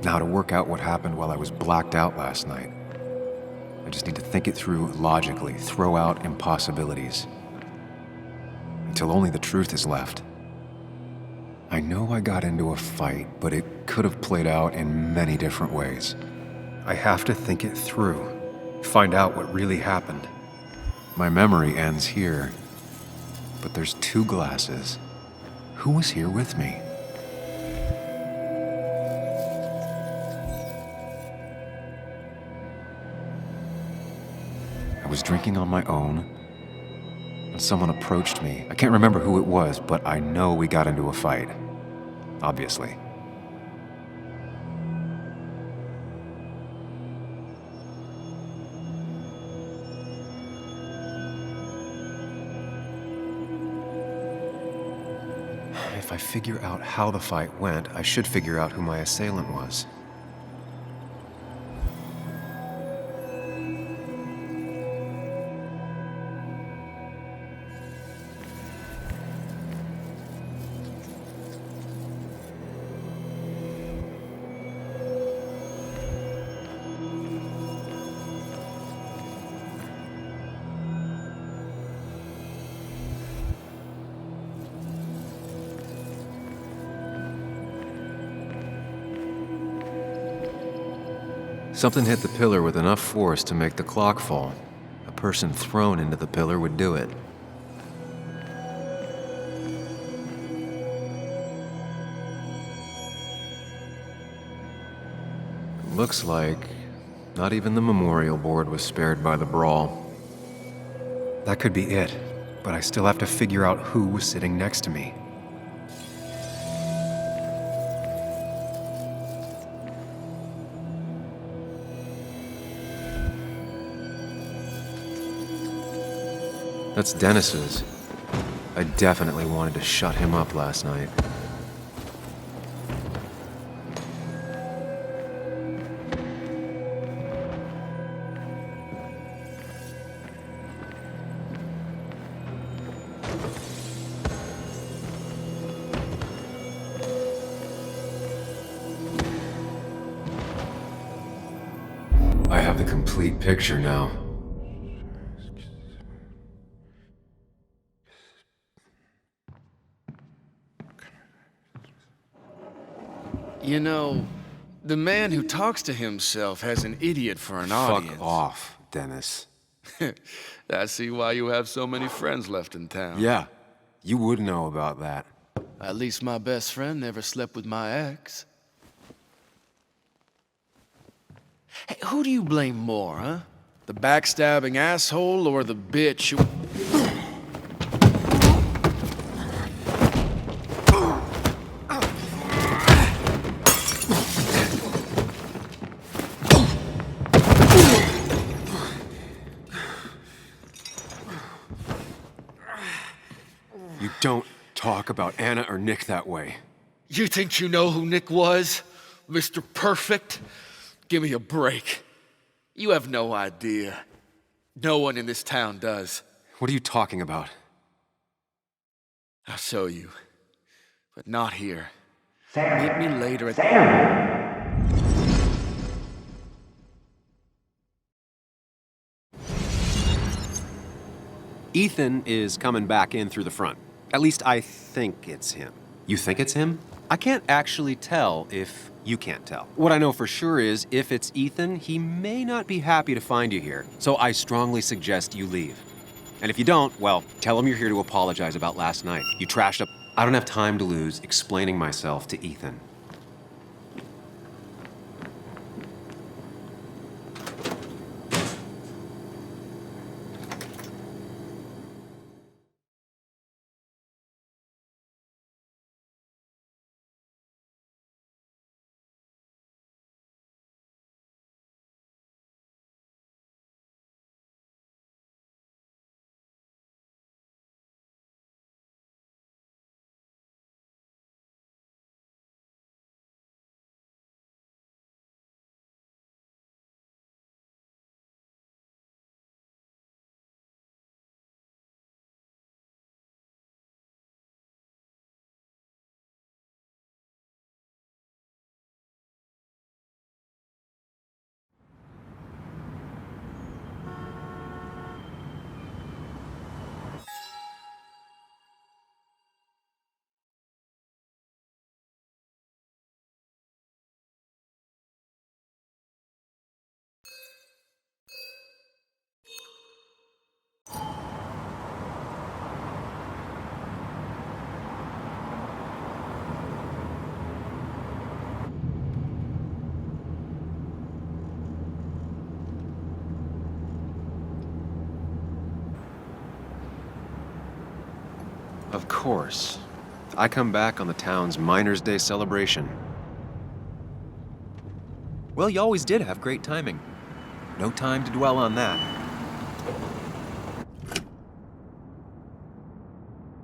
Now to work out what happened while I was blacked out last night. I just need to think it through logically, throw out impossibilities. Until only the truth is left. I know I got into a fight, but it could have played out in many different ways. I have to think it through. find out what really happened. My memory ends here, but there's 2 glasses. Who was here with me? I was drinking on my own, and someone approached me. I can't remember who it was, but I know we got into a fight. Obviously. If I figure out how the fight went, I should figure out who my assailant was. Something hit the pillar with enough force to make the clock fall. A person thrown into the pillar would do it. Looks like not even the memorial board was spared by the brawl. That could be it, but I still have to figure out who was sitting next to me. That's Dennis's. I definitely wanted to shut him up last night. I have the complete picture now. You know, the man who talks to himself has an idiot for an audience. Fuck off, Dennis. I see why you have so many friends left in town. Yeah, you would know about that. At least my best friend never slept with my ex. Hey, who do you blame more, huh? The backstabbing asshole or the bitch who... You don't talk about Anna or Nick that way. You think you know who Nick was? Mr. Perfect? Give me a break. You have no idea. No one in this town does. What are you talking about? I'll show you. But not here. Meet me later at... Ethan is coming back in through the front. At least I think it's him. You think it's him? I can't actually tell if you can't tell. What I know for sure is, if it's Ethan, he may not be happy to find you here. So I strongly suggest you leave. And if you don't, well, tell him you're here to apologize about last night. You trashed up. I don't have time to lose explaining myself to Ethan. Of course. I come back on the town's Miners' Day celebration. Well, you always did have great timing. No time to dwell on that.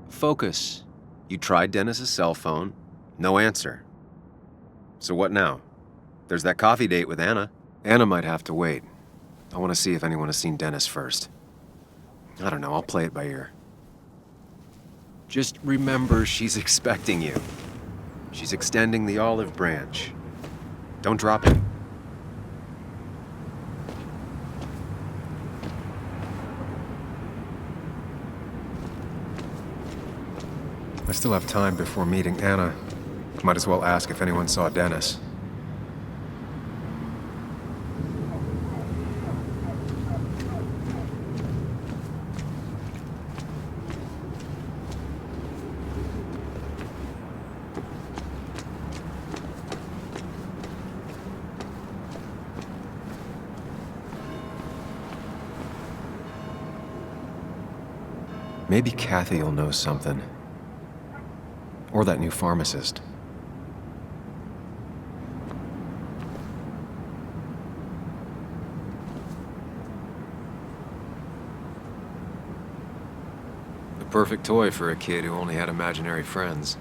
Focus. You tried Dennis's cell phone. No answer. So what now? There's that coffee date with Anna. Anna might have to wait. I want to see if anyone has seen Dennis first. I don't know, I'll play it by ear. Just remember she's expecting you. She's extending the olive branch. Don't drop it. I still have time before meeting Anna. Might as well ask if anyone saw Dennis. Maybe Kathy will know something. Or that new pharmacist. The perfect toy for a kid who only had imaginary friends.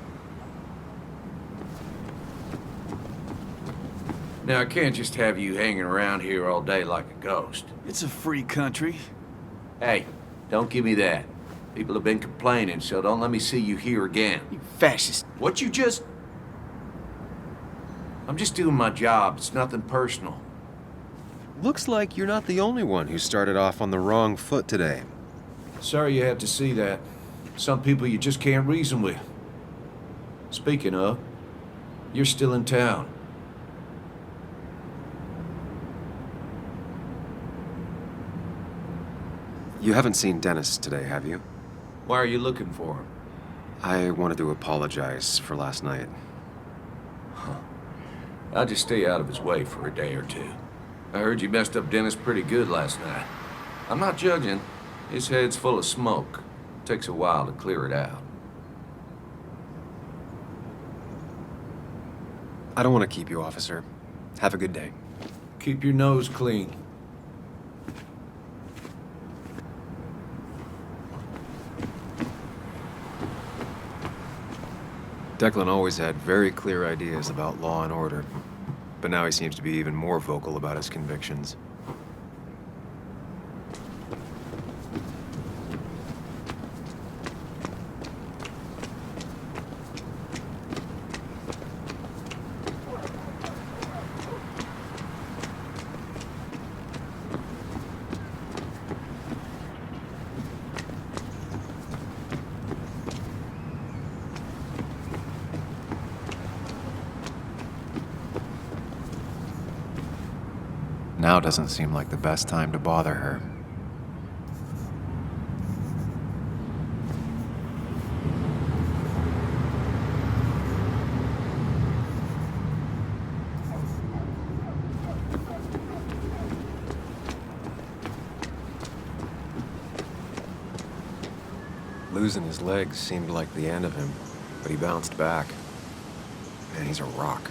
Now, I can't just have you hanging around here all day like a ghost. It's a free country. Hey, don't give me that. People have been complaining, so don't let me see you here again. You fascist. What you just... I'm just doing my job. It's nothing personal. Looks like you're not the only one who started off on the wrong foot today. Sorry you had to see that. Some people you just can't reason with. Speaking of, you're still in town. You haven't seen Dennis today, have you? Why are you looking for him? I wanted to apologize for last night. I'll just stay out of his way for a day or two. I heard you messed up Dennis pretty good last night. I'm not judging. His head's full of smoke. Takes a while to clear it out. I don't want to keep you, officer. Have a good day. Keep your nose clean. Declan always had very clear ideas about law and order, but now he seems to be even more vocal about his convictions. Now doesn't seem like the best time to bother her. Losing his legs seemed like the end of him, but he bounced back. Man, he's a rock.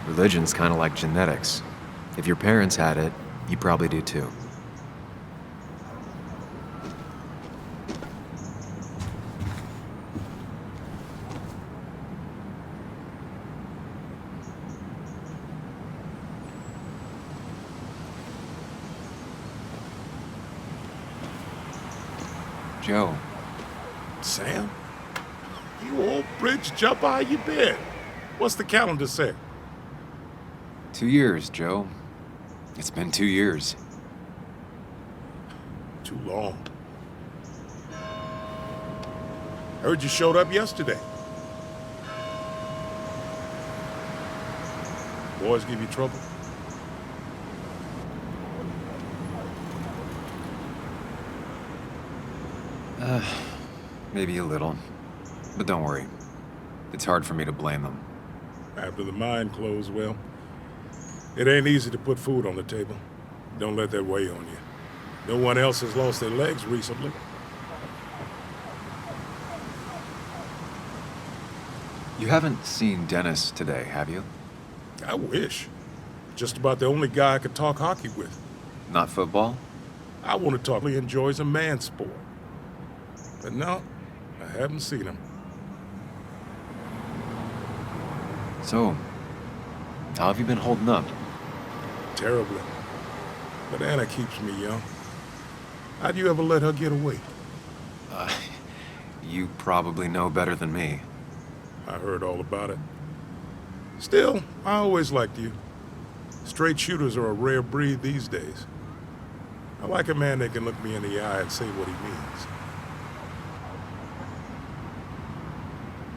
Religion's kind of like genetics. If your parents had it, you probably do too. Joe. Sam? You old bridge jumper, how you been? What's the calendar say? 2 years, Joe. It's been 2 years. Too long. Heard you showed up yesterday. Boys give you trouble? Maybe a little. But don't worry. It's hard for me to blame them. After the mine closed, well, It ain't easy to put food on the table. Don't let that weigh on you. No one else has lost their legs recently. You haven't seen Dennis today, have you? I wish. Just about the only guy I could talk hockey with. Not football? I want to talk he enjoys a man sport. But no, I haven't seen him. So, how have you been holding up? Terribly. But Anna keeps me young. How'd you ever let her get away? You probably know better than me. I heard all about it. Still, I always liked you. Straight shooters are a rare breed these days. I like a man that can look me in the eye and say what he means.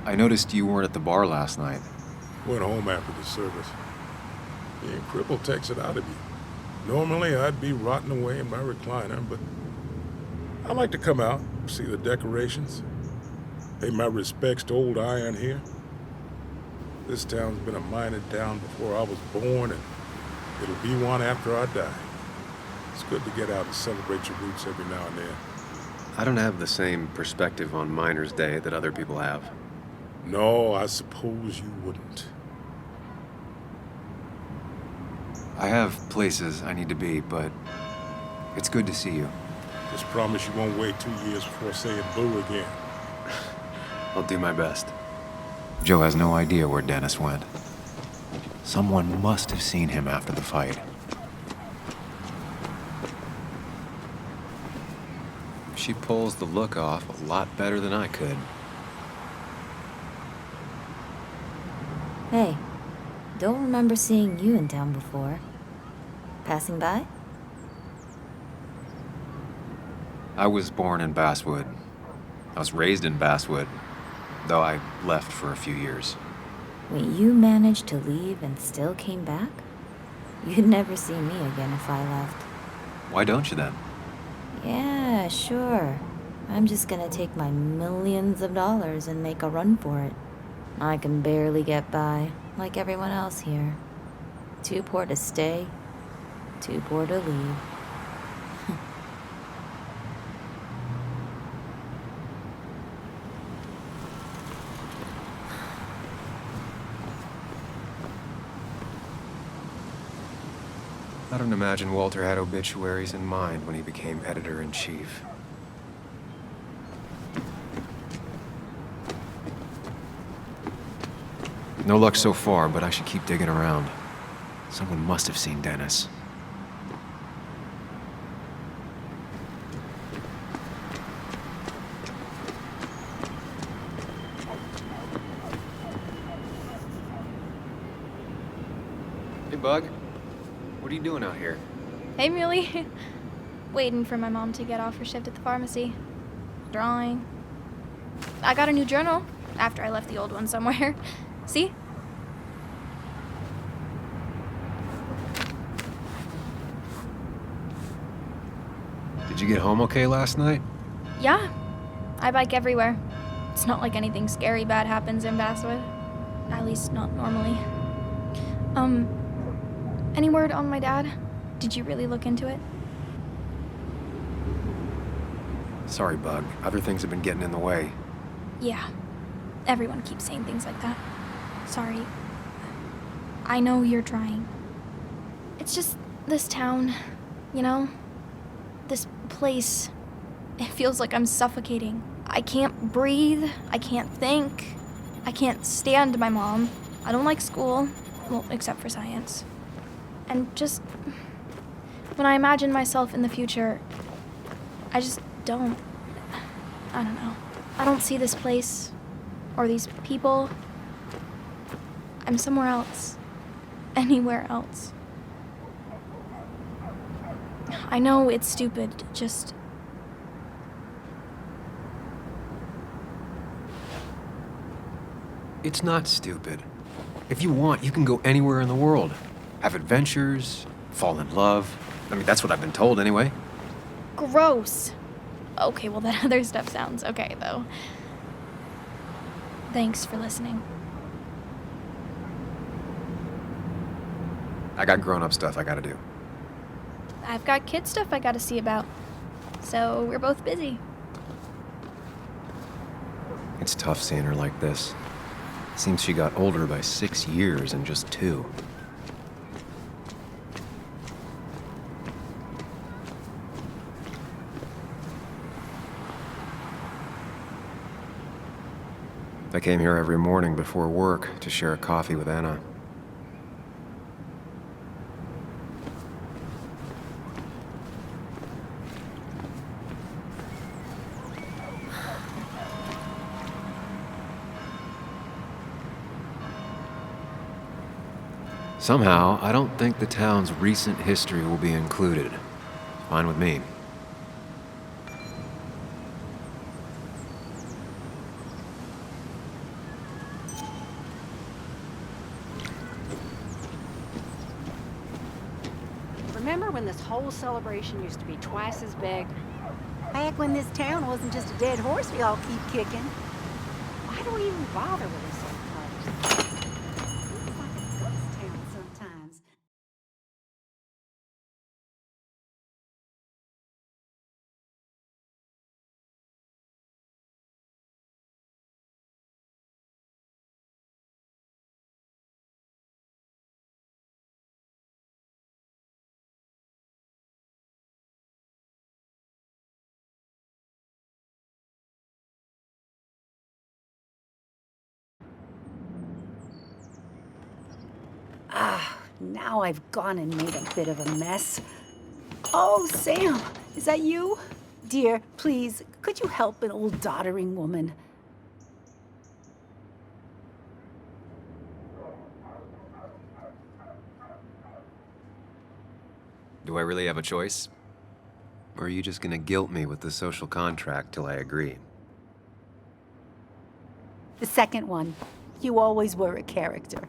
I noticed you weren't at the bar last night. Went home after the service. Being crippled takes it out of you. Normally, I'd be rotting away in my recliner, but I like to come out, see the decorations, pay my respects to old Iron here. This town's been a mining town before I was born, and it'll be one after I die. It's good to get out and celebrate your roots every now and then. I don't have the same perspective on Miners' Day that other people have. No, I suppose you wouldn't. I have places I need to be, but it's good to see you. Just promise you won't wait 2 years before saying boo again. I'll do my best. Joe has no idea where Dennis went. Someone must have seen him after the fight. She pulls the look off a lot better than I could. Hey, don't remember seeing you in town before. Passing by? I was born in Basswood. I was raised in Basswood, though I left for a few years. Wait, you managed to leave and still came back? You'd never see me again if I left. Why don't you then? Yeah, sure. I'm just gonna take my millions of dollars and make a run for it. I can barely get by, like everyone else here. Too poor to stay, too poor to leave. I don't imagine Walter had obituaries in mind when he became editor-in-chief. No luck so far, but I should keep digging around. Someone must have seen Dennis. Hey, Bug. What are you doing out here? Hey, Muley. Waiting for my mom to get off her shift at the pharmacy. Drawing. I got a new journal after I left the old one somewhere. See? Did you get home okay last night? Yeah. I bike everywhere. It's not like anything scary bad happens in Basswood. At least not normally. Any word on my dad? Did you really look into it? Sorry, Bug. Other things have been getting in the way. Yeah. Everyone keeps saying things like that. Sorry. I know you're trying. It's just this town, you know? This place. It feels like I'm suffocating. I can't breathe. I can't think. I can't stand my mom. I don't like school. Well, except for science. And just... when I imagine myself in the future, I just don't... I don't know. I don't see this place. Or these people. I'm somewhere else. Anywhere else. I know it's stupid, just... It's not stupid. If you want, you can go anywhere in the world. Have adventures, fall in love. I mean, that's what I've been told anyway. Gross. Okay, well, that other stuff sounds okay, though. Thanks for listening. I got grown-up stuff I gotta do. I've got kid stuff I gotta see about. So we're both busy. It's tough seeing her like this. Seems she got older by 6 years in just 2. I came here every morning before work to share a coffee with Anna. Somehow, I don't think the town's recent history will be included. Fine with me. Remember when this whole celebration used to be twice as big? Back when this town wasn't just a dead horse we all keep kicking. Why do we even bother with this old place? It's like a ghost town sometimes. Now I've gone and made a bit of a mess. Oh, Sam, is that you? Dear, please, could you help an old doddering woman? Do I really have a choice? Or are you just gonna guilt me with the social contract till I agree? The second one. You always were a character.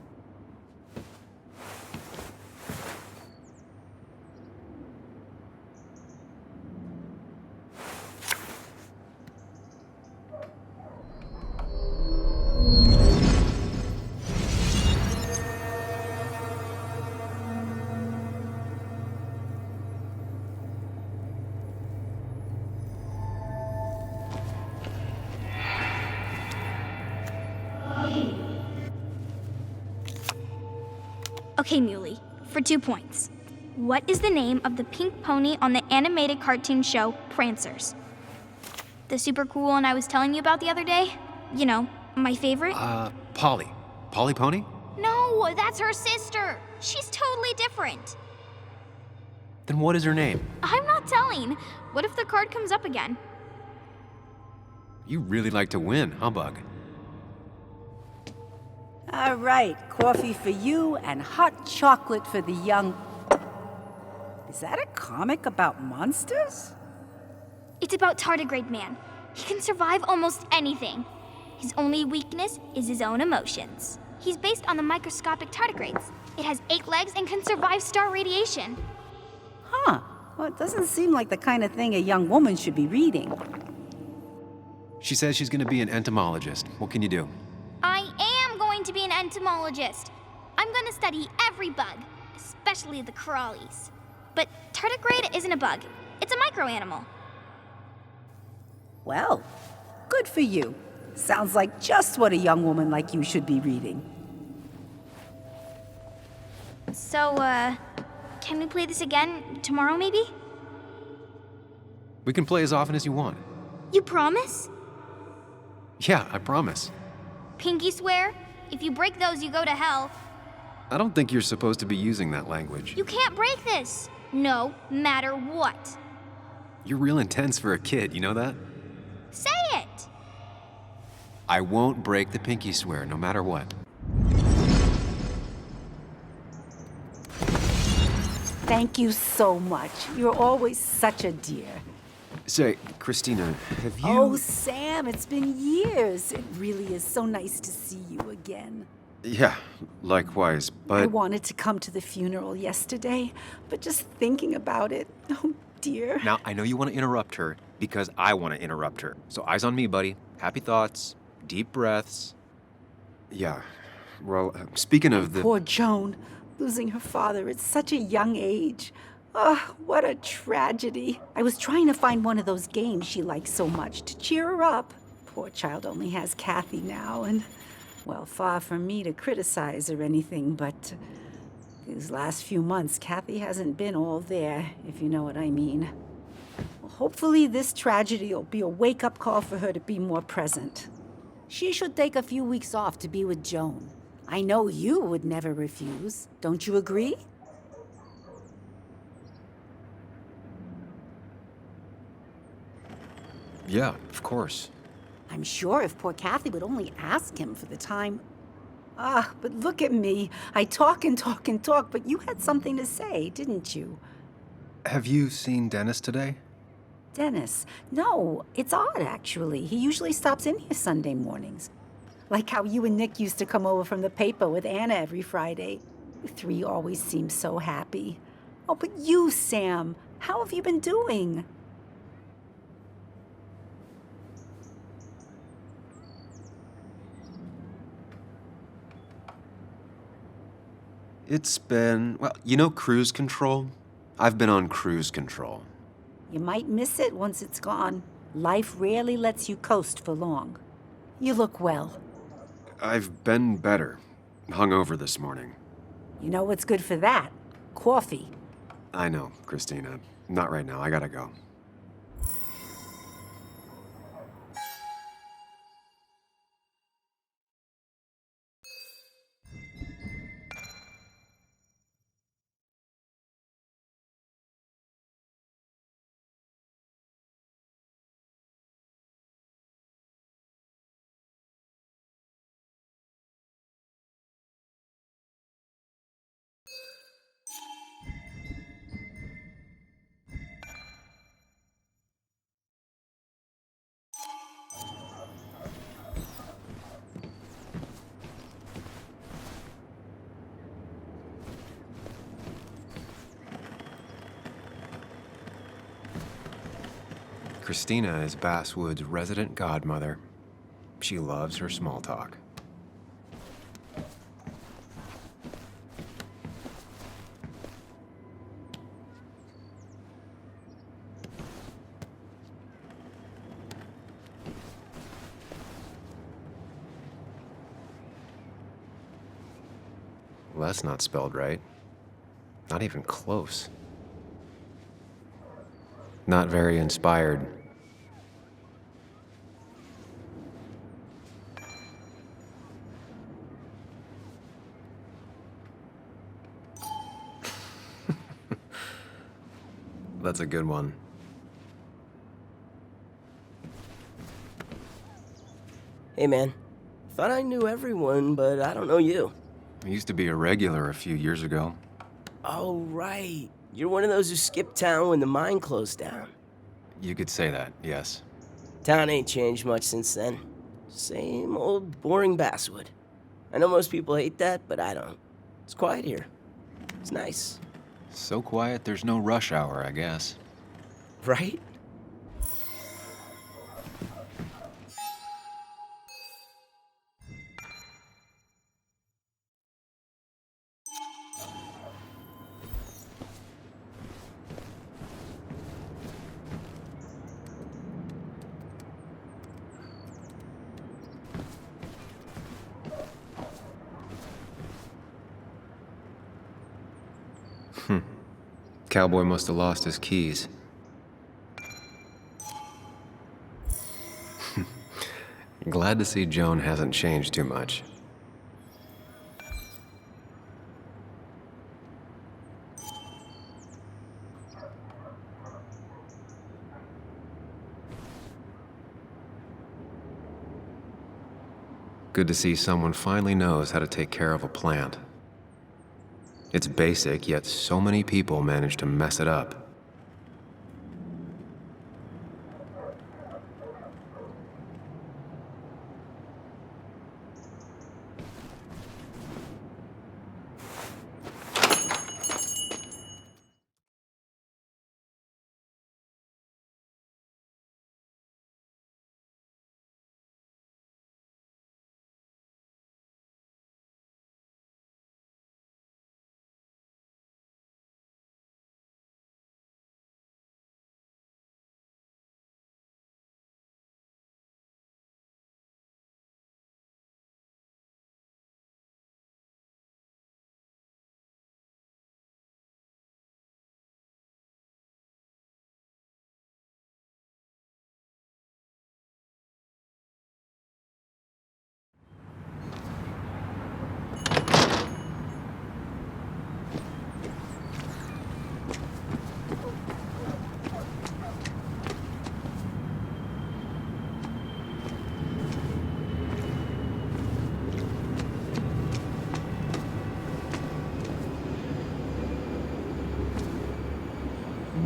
Okay, Muley, for 2 points. What is the name of the pink pony on the animated cartoon show Prancers? The super cool one I was telling you about the other day? You know, my favorite? Polly. Polly Pony? No, that's her sister. She's totally different. Then what is her name? I'm not telling. What if the card comes up again? You really like to win, huh, Bug? All right, coffee for you and hot chocolate for the young... Is that a comic about monsters? It's about Tardigrade Man. He can survive almost anything. His only weakness is his own emotions. He's based on the microscopic tardigrades. It has 8 legs and can survive star radiation. Huh. Well, it doesn't seem like the kind of thing a young woman should be reading. She says she's gonna be an entomologist. What can you do? I am going to be an entomologist. I'm going to study every bug, especially the crawlies. But tardigrade isn't a bug. It's a microanimal. Well, good for you. Sounds like just what a young woman like you should be reading. So, can we play this again tomorrow, maybe? We can play as often as you want. You promise? Yeah, I promise. Pinky swear? If you break those, you go to hell. I don't think you're supposed to be using that language. You can't break this. No matter what. You're real intense for a kid, you know that? Say it! I won't break the pinky swear, no matter what. Thank you so much. You're always such a dear. Say, Christina, have you... Oh, Sam, it's been years. It really is so nice to see you again. Yeah, likewise, but... I wanted to come to the funeral yesterday, but just thinking about it, oh dear. Now, I know you want to interrupt her because I want to interrupt her. So eyes on me, buddy. Happy thoughts, deep breaths. Yeah, well, speaking of the... Poor Joan. Losing her father at such a young age. Oh, what a tragedy. I was trying to find one of those games she likes so much to cheer her up. Poor child only has Kathy now, and, well, far from me to criticize or anything, but these last few months, Kathy hasn't been all there, if you know what I mean. Well, hopefully this tragedy will be a wake-up call for her to be more present. She should take a few weeks off to be with Joan. I know you would never refuse. Don't you agree? Yeah, of course. I'm sure if poor Kathy would only ask him for the time. Ah, but look at me. I talk and talk and talk, but you had something to say, didn't you? Have you seen Dennis today? Dennis? No, it's odd, actually. He usually stops in here Sunday mornings. Like how you and Nick used to come over from the paper with Anna every Friday. You three always seem so happy. Oh, but you, Sam, how have you been doing? It's been, well, you know cruise control? I've been on cruise control. You might miss it once it's gone. Life rarely lets you coast for long. You look well. I've been better. Hungover this morning. You know what's good for that? Coffee. I know, Christina. Not right now. I gotta go. Christina is Basswood's resident godmother. She loves her small talk. Well, that's not spelled right. Not even close. Not very inspired. That's a good one. Hey, man. Thought I knew everyone, but I don't know you. I used to be a regular a few years ago. Oh, right. You're one of those who skipped town when the mine closed down. You could say that, yes. Town ain't changed much since then. Same old boring Basswood. I know most people hate that, but I don't. It's quiet here. It's nice. So quiet, there's no rush hour, I guess. Right? Cowboy must have lost his keys. Glad to see Joan hasn't changed too much. Good to see someone finally knows how to take care of a plant. It's basic, yet so many people manage to mess it up.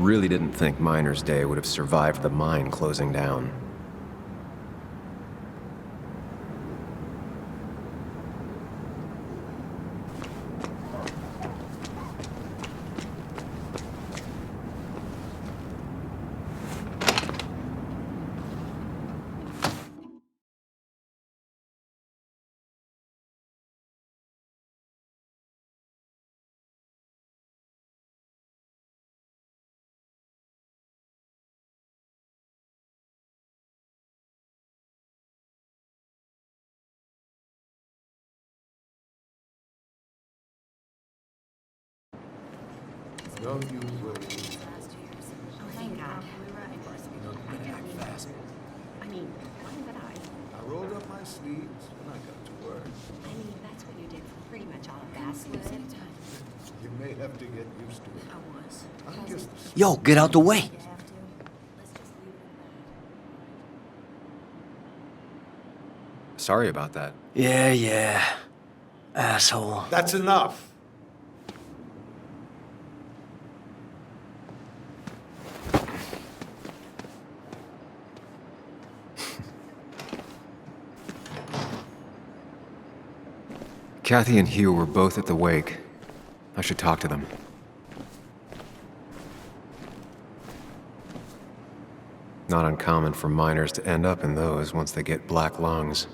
really didn't think Miner's Day would have survived the mine closing down. Don't you worry. Oh, thank God. I didn't mean fast. I mean, why would I? I rolled up my sleeves and I got to work. I mean, that's what you did for pretty much all of Basswood. You may have to get used to it. I was. I'm just Yo, get out the way. Sorry about that. Yeah. Asshole. That's enough. Kathy and Hugh were both at the wake. I should talk to them. Not uncommon for miners to end up in those once they get black lungs.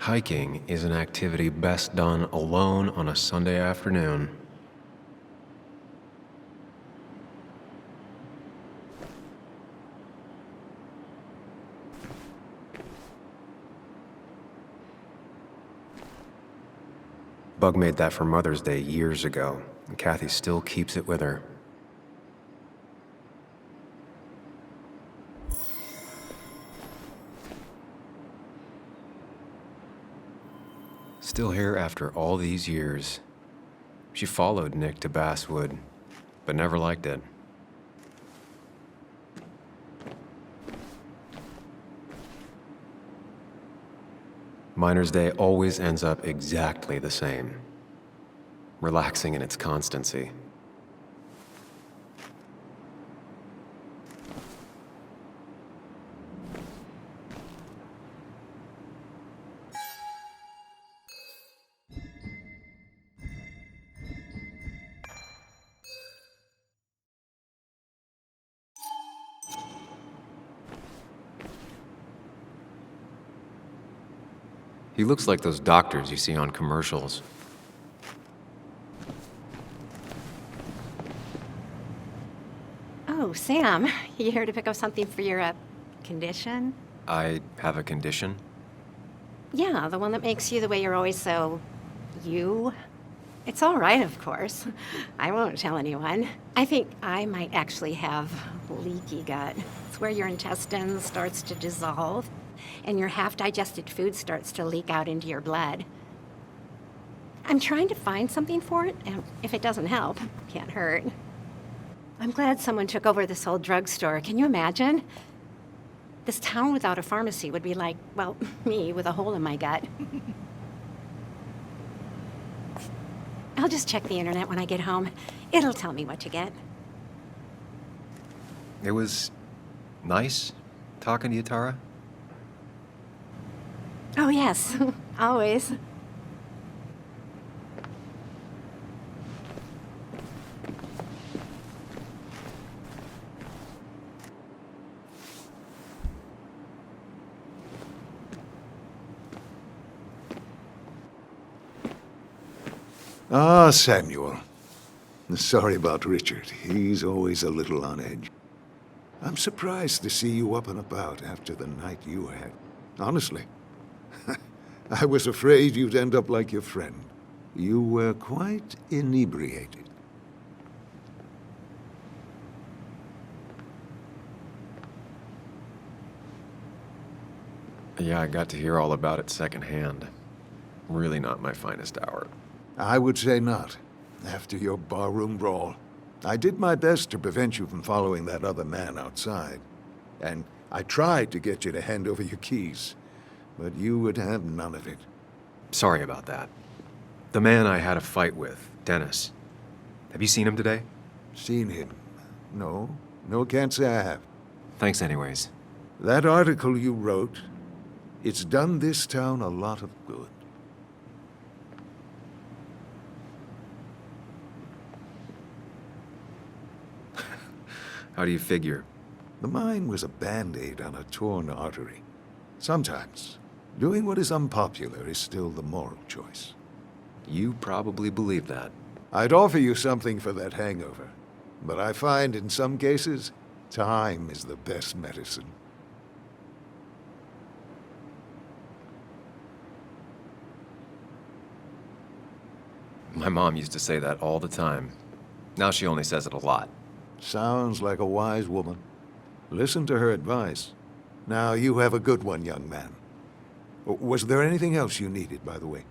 Hiking is an activity best done alone on a Sunday afternoon. Bug made that for Mother's Day years ago, and Kathy still keeps it with her. Still here after all these years. She followed Nick to Basswood, but never liked it. Miner's Day always ends up exactly the same, relaxing in its constancy. He looks like those doctors you see on commercials. Oh, Sam, you here to pick up something for your, condition? I have a condition? Yeah, the one that makes you the way you're always so... you? It's all right, of course. I won't tell anyone. I think I might actually have leaky gut. It's where your intestine starts to dissolve, and your half-digested food starts to leak out into your blood. I'm trying to find something for it, and if it doesn't help, it can't hurt. I'm glad someone took over this old drugstore. Can you imagine? This town without a pharmacy would be like, well, me with a hole in my gut. I'll just check the internet when I get home. It'll tell me what to get. It was nice talking to you, Tara. Oh, yes, always. Ah, Samuel. Sorry about Richard. He's always a little on edge. I'm surprised to see you up and about after the night you had. Honestly. I was afraid you'd end up like your friend. You were quite inebriated. Yeah, I got to hear all about it secondhand. Really not my finest hour. I would say not. After your barroom brawl. I did my best to prevent you from following that other man outside. And I tried to get you to hand over your keys. But you would have none of it. Sorry about that. The man I had a fight with, Dennis. Have you seen him today? Seen him? No. No, can't say I have. Thanks anyways. That article you wrote, it's done this town a lot of good. How do you figure? The mine was a band-aid on a torn artery. Sometimes, doing what is unpopular is still the moral choice. You probably believe that. I'd offer you something for that hangover, but I find in some cases, time is the best medicine. My mom used to say that all the time. Now she only says it a lot. Sounds like a wise woman. Listen to her advice. Now, you have a good one, young man. Was there anything else you needed, by the way?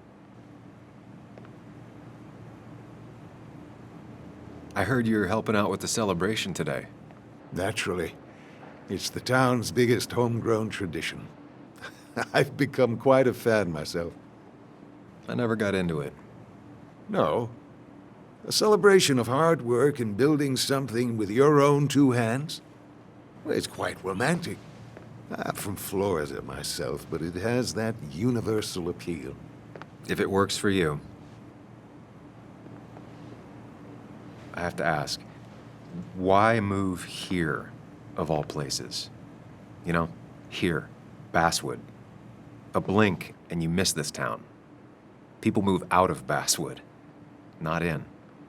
I heard you're helping out with the celebration today. Naturally. It's the town's biggest homegrown tradition. I've become quite a fan myself. I never got into it. No. A celebration of hard work and building something with your own two hands? Well, it's quite romantic. I'm from Florida myself, but it has that universal appeal. If it works for you. I have to ask, why move here, of all places? You know, here, Basswood. A blink and you miss this town. People move out of Basswood, not in.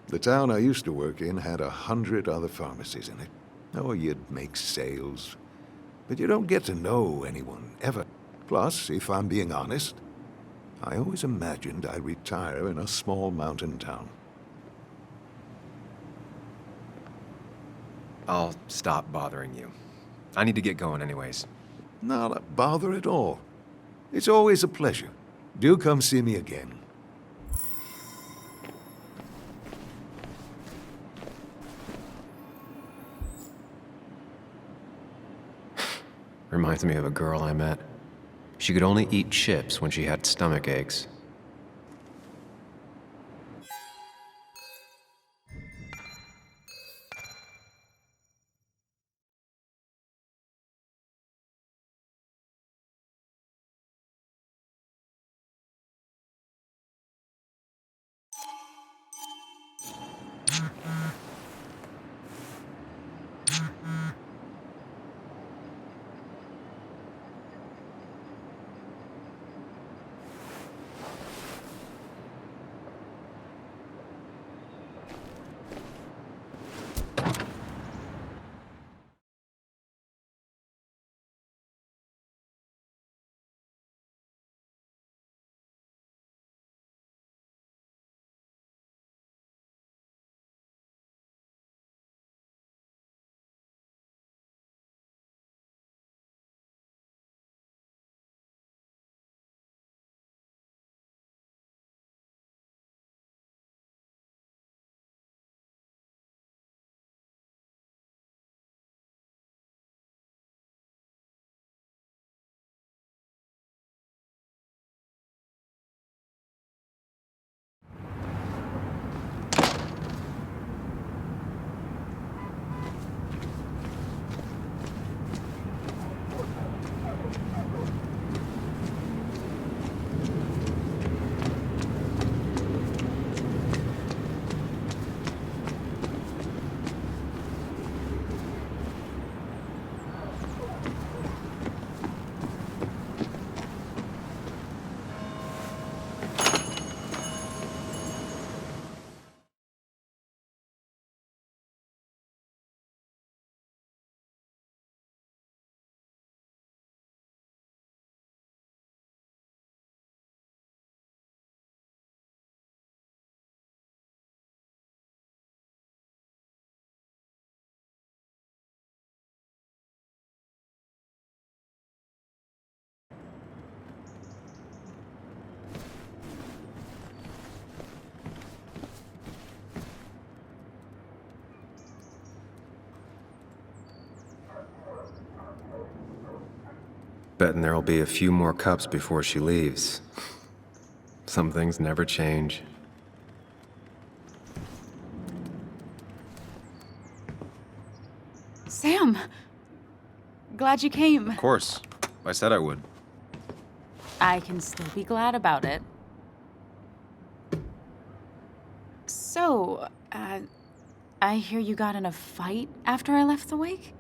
The town I used to work in had 100 other pharmacies in it. Oh, you'd make sales. But you don't get to know anyone, ever. Plus, if I'm being honest, I always imagined I'd retire in a small mountain town. I'll stop bothering you. I need to get going anyways. Not a bother at all. It's always a pleasure. Do come see me again. Reminds me of a girl I met. She could only eat chips when she had stomach aches. Betting there'll be a few more cups before she leaves. Some things never change. Sam! Glad you came. Of course. I said I would. I can still be glad about it. So, I hear you got in a fight after I left the wake?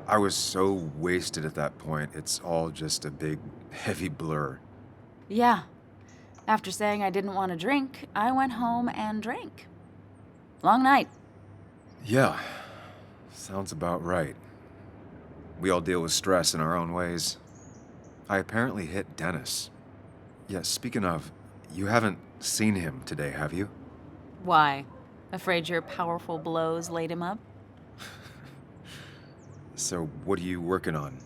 I was so wasted at that point, it's all just a big, heavy blur. Yeah. After saying I didn't want to drink, I went home and drank. Long night. Yeah, sounds about right. We all deal with stress in our own ways. I apparently hit Dennis. Yeah, speaking of, you haven't seen him today, have you? Why? Afraid your powerful blows laid him up? So, what are you working on?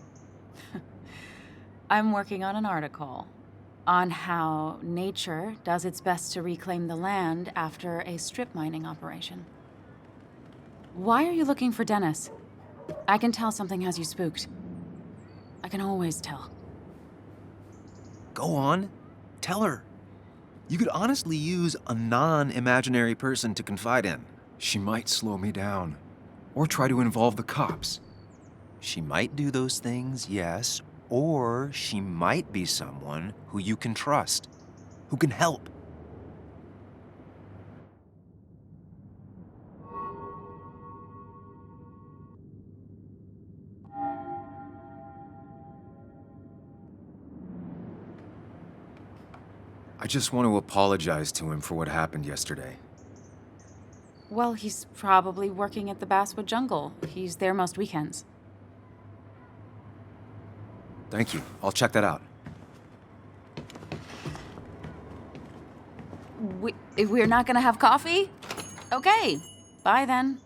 I'm working on an article on how nature does its best to reclaim the land after a strip mining operation. Why are you looking for Dennis? I can tell something has you spooked. I can always tell. Go on. Tell her. You could honestly use a non-imaginary person to confide in. She might slow me down. Or try to involve the cops. She might do those things, yes. Or she might be someone who you can trust, who can help. I just want to apologize to him for what happened yesterday. Well, he's probably working at the Basswood Jungle. He's there most weekends. Thank you. I'll check that out. We're not gonna have coffee? Okay. Bye then.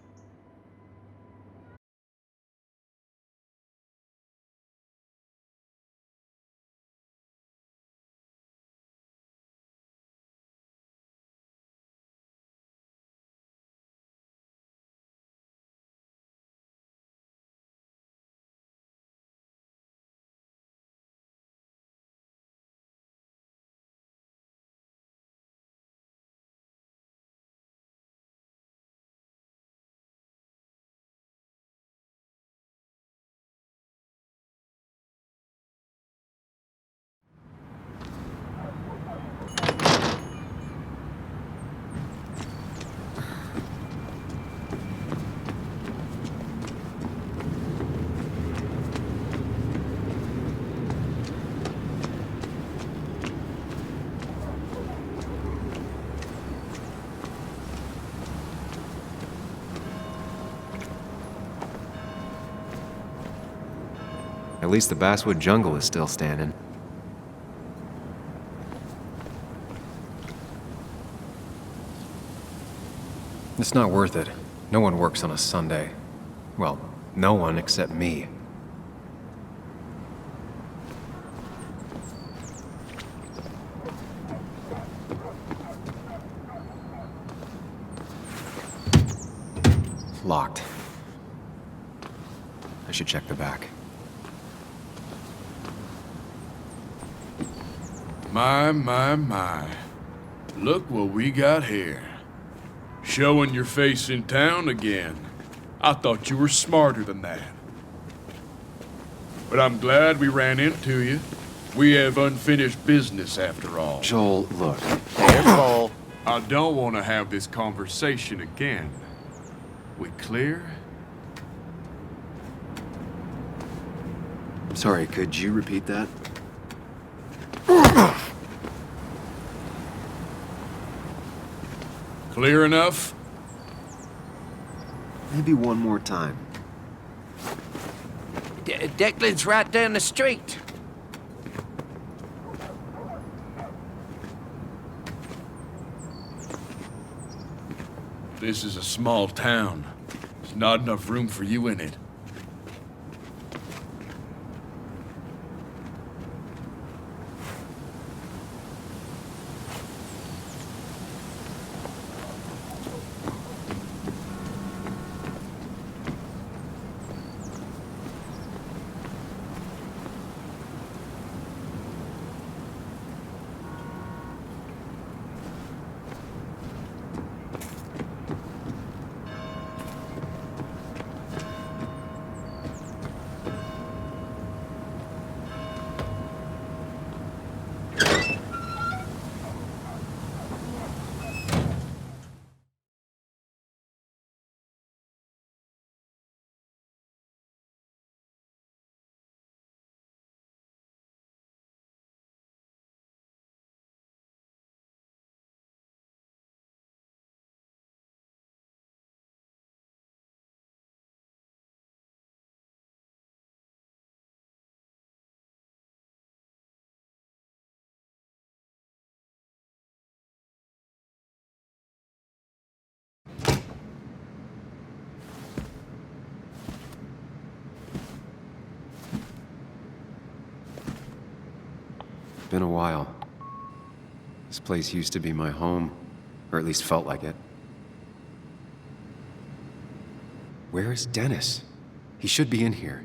At least the Basswood Jungle is still standing. It's not worth it. No one works on a Sunday. Well, no one except me. Locked. I should check the back. My. Look what we got here. Showing your face in town again. I thought you were smarter than that. But I'm glad we ran into you. We have unfinished business after all. Joel, look. Careful. I don't want to have this conversation again. We clear? Sorry, could you repeat that? Clear enough? Maybe one more time. Declan's right down the street. This is a small town. There's not enough room for you in it. been a while. This place used to be my home, or at least felt like it. Where is Dennis? He should be in here.